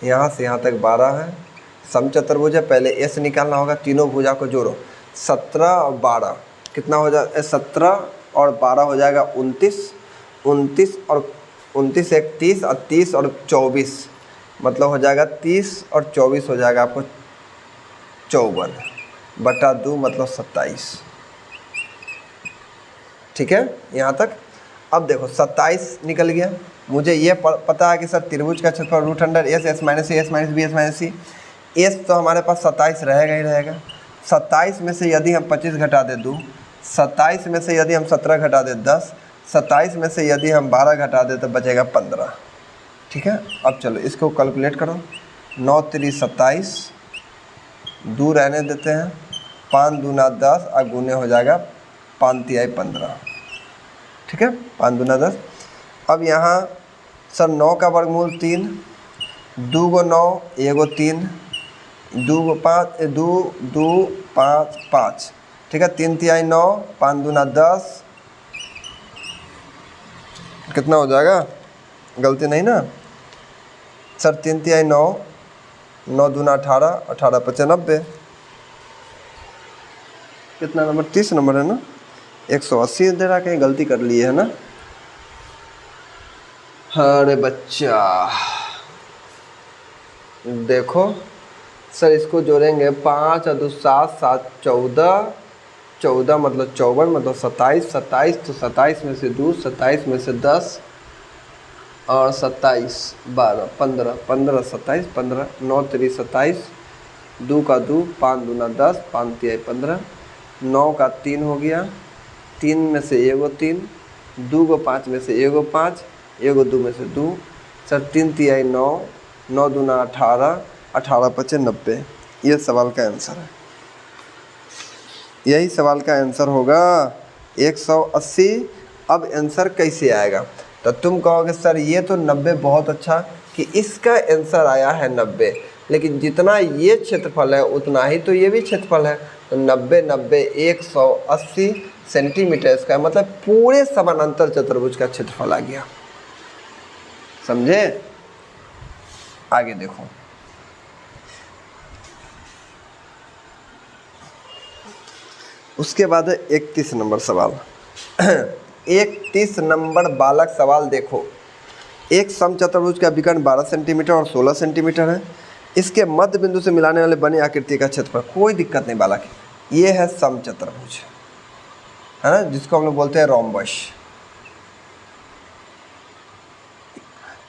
यहाँ से यहाँ तक 12 है। समचतुर्भुज है, पहले एस निकालना होगा, तीनों भुजा को जोड़ो, 17 और 12 कितना हो जाए, 17 और 12 हो जाएगा 29, 29 और 29 एक 30 और 30 और 24 मतलब हो जाएगा 30 और 24 हो जाएगा आपको 54/2 मतलब 27, ठीक है यहाँ तक। अब देखो 27 निकल गया, मुझे ये पता है कि सर त्रिभुज का क्षेत्रफल √S S - A S - B S - C, S तो हमारे पास 27 रहेगा ही रहेगा। 27 में से यदि हम 25 घटा दे 2, 27 में से यदि हम 17 घटा दे 10, 27 में से यदि हम 12 घटा दे तो बचेगा 15, ठीक है। अब चलो इसको कैलकुलेट करो, 9 3 27, 2 रहने देते हैं, 5 दूना 10 और गुने हो जाएगा 5 तिहाई 15, ठीक है, 5 दूना 10। अब यहाँ सर 9 का वर्गमूल 3, 2 को 9 1 को 3, 2 को 5 2 2 5 5, ठीक है, 3 तिहाई 9, 5 दूना 10, कितना हो जाएगा, गलती नहीं ना सर, 3 तिहाई 9, 9 दूना 18, 18 5 90, कितना नंबर, 30 नंबर है ना, 180 दे रहा, कहीं गलती कर ली है ना। अरे बच्चा देखो सर, इसको जोड़ेंगे 5 और 2 7 7 14, 14 मतलब 54 मतलब 27, 27 तो 27 में से 2, 27 में से 10 और 27 12 15, 15 27 15, 9 3 27, 2 का 2, 5 दूना 10, 5 तिहाई 15, 9 का 3 हो गया, 3 में से 1 3, 2 को 5 में से 1 5, 1 2 में से 2, सर 3 तिहाई 9, 9 दूना 18, 18 5 90, ये सवाल का आंसर है। यही सवाल का आंसर होगा 180। अब आंसर कैसे आएगा, तो तुम कहोगे सर ये तो 90 बहुत अच्छा कि इसका आंसर आया है 90, लेकिन जितना ये क्षेत्रफल है उतना ही तो ये भी क्षेत्रफल है, तो 90 90 180 सेंटीमीटर इसका मतलब पूरे समानांतर चतुर्भुज का क्षेत्रफल आ गया, समझे। आगे देखो, उसके बाद 31 नंबर सवाल 31 नंबर बालक सवाल देखो, एक समचतुर्भुज का विकर्ण 12 सेंटीमीटर और 16 सेंटीमीटर है, इसके मध्य बिंदु से मिलाने वाले बनी आकृति का क्षेत्रफल, कोई दिक्कत नहीं बालक, ये है समचतुर्भुज, है ना, जिसको हम लोग बोलते हैं रोम्बस।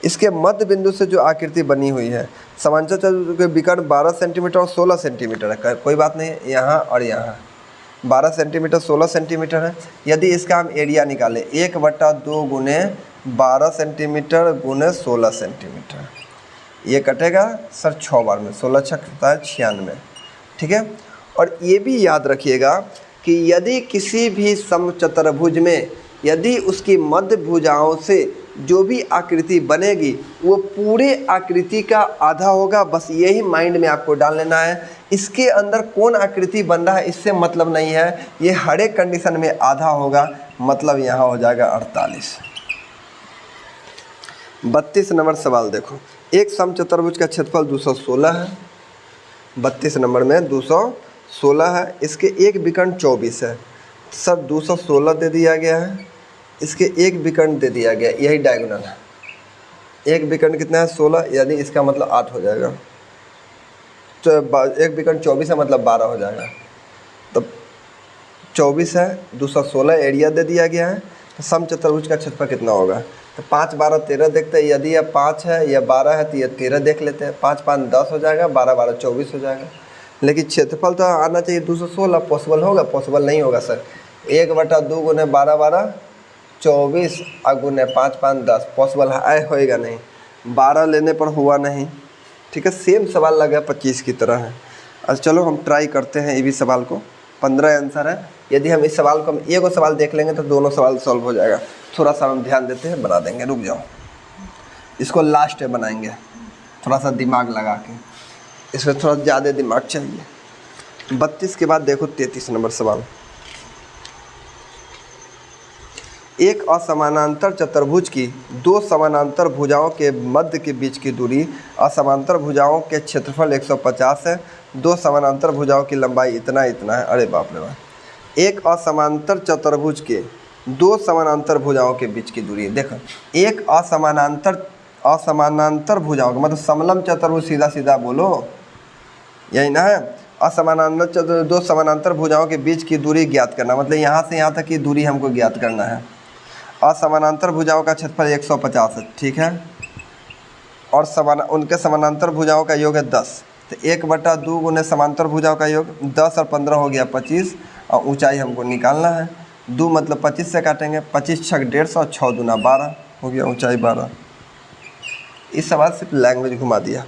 इसके मध्य बिंदु से जो आकृति बनी हुई है, समांतर चतुर्भुज के विकर्ण 12 सेंटीमीटर और 16 सेंटीमीटर है, कोई बात नहीं, यहाँ और यहाँ 12 सेंटीमीटर 16 सेंटीमीटर है। यदि इसका हम एरिया निकालें 1/2 गुने 12 सेंटीमीटर गुने 16 सेंटीमीटर, ये कटेगा सर 6 बार में, 16 छक होता है 96, ठीक है। और ये भी याद रखिएगा कि यदि किसी भी समचतुर्भुज में यदि उसकी मध्य भुजाओं से जो भी आकृति बनेगी वो पूरे आकृति का आधा होगा, बस यही माइंड में आपको डाल लेना है। इसके अंदर कौन आकृति बन रहा है इससे मतलब नहीं है, ये हर एक कंडीशन में आधा होगा, मतलब यहाँ हो जाएगा 48। 32 नंबर सवाल देखो, एक समचतुर्भुज का क्षेत्रफल 216 है, 32 नंबर में 216 है, इसके एक विकर्ण 24 है, सर 216 दे दिया गया है, इसके एक विकर्ण दे दिया गया, यही डायगोनल है। एक विकर्ण कितना है 16, यानी इसका मतलब 8 हो जाएगा। तो एक विकर्ण 24 है, मतलब 12 हो जाएगा। तो 24 है, दूसरा 16 एरिया दे दिया गया है। तो समचतुर्भुज का क्षेत्रफल कितना होगा? तो 5 12 13 देखते हैं। यदि यह 5 है या 12 है तो ये 13 देख लेते हैं। 5 5 10 हो जाएगा, 12 12 24 हो जाएगा। लेकिन क्षेत्रफल तो आना चाहिए 216। पॉसिबल होगा? पॉसिबल नहीं होगा सर। 1/2 गुने 12 12 24 और गुने 5 5 10 पॉसिबल है, होएगा नहीं। 12 लेने पर हुआ नहीं। ठीक है, सेम सवाल लगा 25 की तरह है। अच्छा चलो हम ट्राई करते हैं ये भी सवाल को। 15 आंसर है। यदि हम इस सवाल को हम एक सवाल देख लेंगे तो दोनों सवाल सॉल्व हो जाएगा। थोड़ा सा हम ध्यान देते हैं, बना देंगे। रुक जाओ, इसको लास्ट में बनाएंगे, थोड़ा सा दिमाग लगा के। इसमें थोड़ा ज़्यादा दिमाग चाहिए। 32 के बाद देखो 33 नंबर सवाल। एक असमानांतर चतुर्भुज की दो समानांतर भुजाओं के मध्य के बीच की दूरी असमांतर भुजाओं के क्षेत्रफल 150 है। दो समानांतर भुजाओं की लंबाई इतना इतना है। अरे बाप रे बाप। एक असमांतर चतुर्भुज के दो समानांतर भुजाओं के बीच की दूरी, देखो एक असमानांतर भुजाओं का मतलब समलम चतुर्भुज, सीधा सीधा बोलो यही ना है। असमानांतर दो समानांतर भुजाओं के बीच की दूरी ज्ञात करना, मतलब यहाँ से यहाँ तक की दूरी हमको ज्ञात करना है। असमानांतर भुजाओं का क्षेत्रफल 150 है, ठीक है। और उनके समानांतर भुजाओं का योग है 10। तो 1/2 गुने समांतर भुजाओं का योग 10 और 15 हो गया 25। और ऊंचाई हमको निकालना है। 2 मतलब 25 से काटेंगे। 25 6 150 और 6 दूना 12 हो गया, ऊंचाई 12। इस सवाल सिर्फ लैंग्वेज घुमा दिया।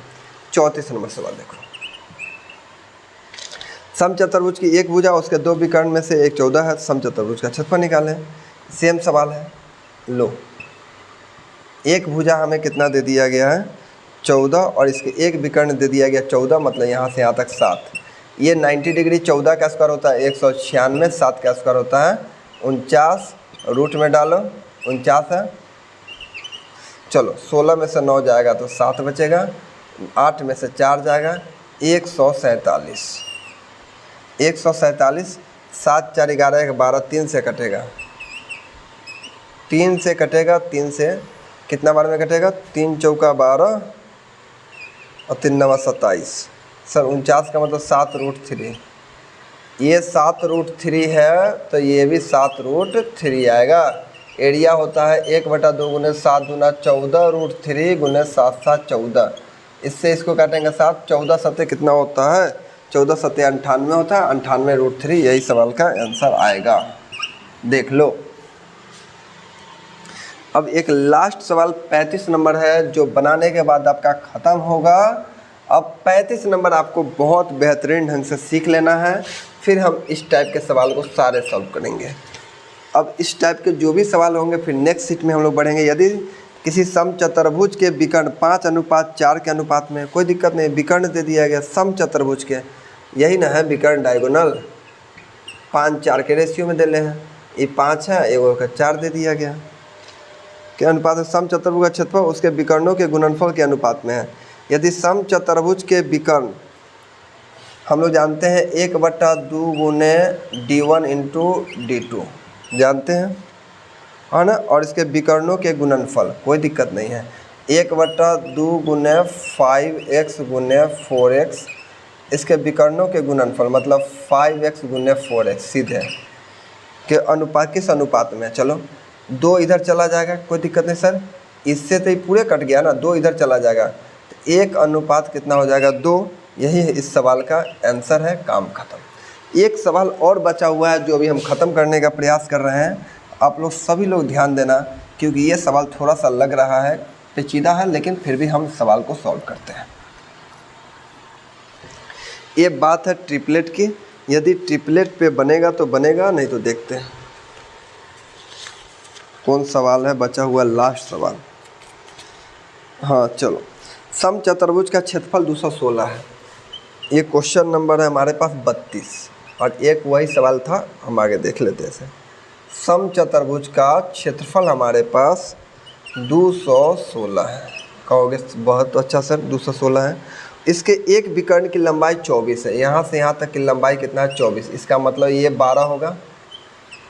34 नंबर सवाल देखो। समचतुर्भुज की एक भुजा उसके दो विकर्ण में से एक 14 है। समचतुर्भुज का क्षेत्रफल निकालें। सेम सवाल है। लो, एक भुजा हमें कितना दे दिया गया है 14, और इसके एक विकर्ण दे दिया गया 14, मतलब यहाँ से यहाँ तक 7। ये 90 डिग्री 14 का स्क्वायर होता है 196, 7 का स्क्वायर होता है 49। रूट में डालो 49 है। चलो 16 में से 9 जाएगा तो 7 बचेगा। 8 में से 4 जाएगा 147। 147 7 4 11 12 3 से कटेगा। 3 से कटेगा। 3 से कितना बार में कटेगा? 3 चौका 12 और 3 नवा 27। सर 49 का मतलब 7√3। ये 7√3 है तो ये भी 7√3 आएगा। एरिया होता है 1/2 गुने 7 दूना 14√3 गुने 7 7 14। इससे इसको काटेंगे 7। 14 सत्ते कितना होता है? 14 सत्ते 98 होता है। 98√3 यही सवाल का आंसर आएगा। देख लो। अब एक लास्ट सवाल 35 नंबर है, जो बनाने के बाद आपका ख़त्म होगा। अब 35 नंबर आपको बहुत बेहतरीन ढंग से सीख लेना है, फिर हम इस टाइप के सवाल को सारे सॉल्व करेंगे। अब इस टाइप के जो भी सवाल होंगे फिर नेक्स्ट सीट में हम लोग बढ़ेंगे। यदि किसी समचतुर्भुज के विकर्ण 5:4 के अनुपात में, कोई दिक्कत नहीं, विकर्ण दे दिया गया समचतुर्भुज के, यही ना है विकर्ण डायगोनल, 5:4 के रेशियो में दे ले हैं। ये 5 है, एगो का 4 दे दिया गया के अनुपात में समचतुर्भुज का क्षेत्रफल उसके विकर्णों के गुणनफल के अनुपात में है। यदि समचतुर्भुज के विकर्ण हम लोग जानते हैं 1/2 गुने d1 इंटू d2 जानते हैं, है ना। और इसके विकर्णों के गुणनफल कोई दिक्कत नहीं है। 1/2 गुने 5x गुने 4x, इसके विकर्णों के गुणनफल मतलब 5x गुने 4x सीधे के अनुपात, किस अनुपात में? चलो 2 इधर चला जाएगा, कोई दिक्कत नहीं सर, इससे तो ये पूरे कट गया ना, 2 इधर चला जाएगा तो 1 अनुपात कितना हो जाएगा 2। यही इस सवाल का आंसर है। काम खत्म। एक सवाल और बचा हुआ है जो अभी हम ख़त्म करने का प्रयास कर रहे हैं। आप लोग सभी लोग ध्यान देना, क्योंकि ये सवाल थोड़ा सा लग रहा है पेचीदा है, लेकिन फिर भी हम सवाल को सॉल्व करते हैं। ये बात है ट्रिपलेट की। यदि ट्रिपलेट पे बनेगा तो बनेगा, नहीं तो देखते हैं कौन सवाल है बचा हुआ, लास्ट सवाल। हाँ चलो, समचतुर्भुज का क्षेत्रफल 216 है। ये क्वेश्चन नंबर है हमारे पास 32, और एक वही सवाल था, हम आगे देख लेते हैं इसे। समचतुर्भुज का क्षेत्रफल हमारे पास 216 है। कहोगे बहुत अच्छा सर 216 है। इसके एक विकर्ण की लंबाई 24 है। यहाँ से यहाँ तक की लंबाई कितना है? 24। इसका मतलब ये 12 होगा,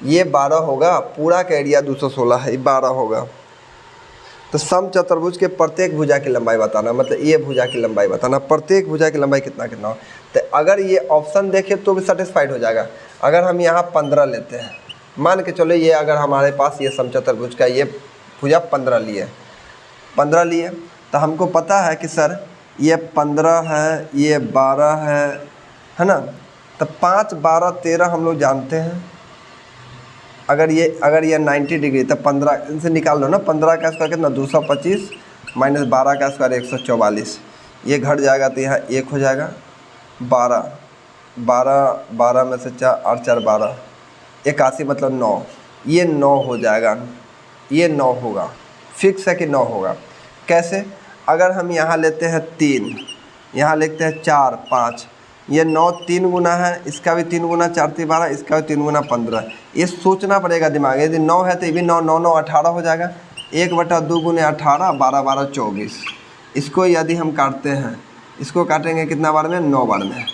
ये 12 होगा, पूरा का एरिया 216 है, ये 12 होगा। तो समचतुर्भुज के प्रत्येक भुजा की लंबाई बताना, मतलब ये भुजा की लंबाई बताना, प्रत्येक भुजा की लंबाई कितना कितना हो। तो अगर ये ऑप्शन देखें तो भी सेटिस्फाइड हो जाएगा। अगर हम यहाँ 15 लेते हैं, मान के चलो ये अगर हमारे पास ये समचतुर्भुज का ये भुजा 15 लिए, तो हमको पता है कि सर ये 15 है, ये 12 है ना। तो 5, 12, 13 हम लोग जानते हैं। अगर ये 90 डिग्री, तो 15 इनसे निकाल लो ना। 15 का स्क्वायर कितना, 225 माइनस 12 का स्क्वायर 144। ये घट जाएगा तो यहाँ 1 हो जाएगा। 12 में से 4 और 4 12, 81 मतलब 9। ये 9 हो जाएगा, ये 9 होगा, फिक्स है कि 9 होगा। कैसे? अगर हम यहाँ लेते हैं 3, यहाँ लिखते हैं 4, 5, ये 9 3 गुना है, इसका भी 3 गुना, 4 3 12, इसका भी 3 गुना 15। ये सोचना पड़ेगा दिमाग। यदि 9 है तो ये भी 9, 9 9 18 हो जाएगा। 1/2 गुने 18, 12 12 24। इसको यदि हम काटते हैं, इसको काटेंगे कितना बार में, 9 बार में,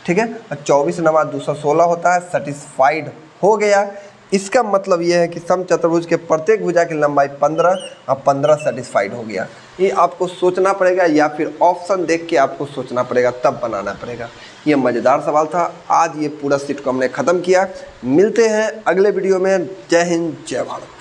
ठीक है। और 24 9 216 होता है, सेटिस्फाइड हो गया। इसका मतलब ये है कि समचतुर्भुज के प्रत्येक भुजा की लंबाई 15 और 15 सेटिस्फाइड हो गया। ये आपको सोचना पड़ेगा या फिर ऑप्शन देख के आपको सोचना पड़ेगा, तब बनाना पड़ेगा। ये मज़ेदार सवाल था। आज ये पूरा सीट को हमने ख़त्म किया। मिलते हैं अगले वीडियो में। जय हिंद, जय भारत।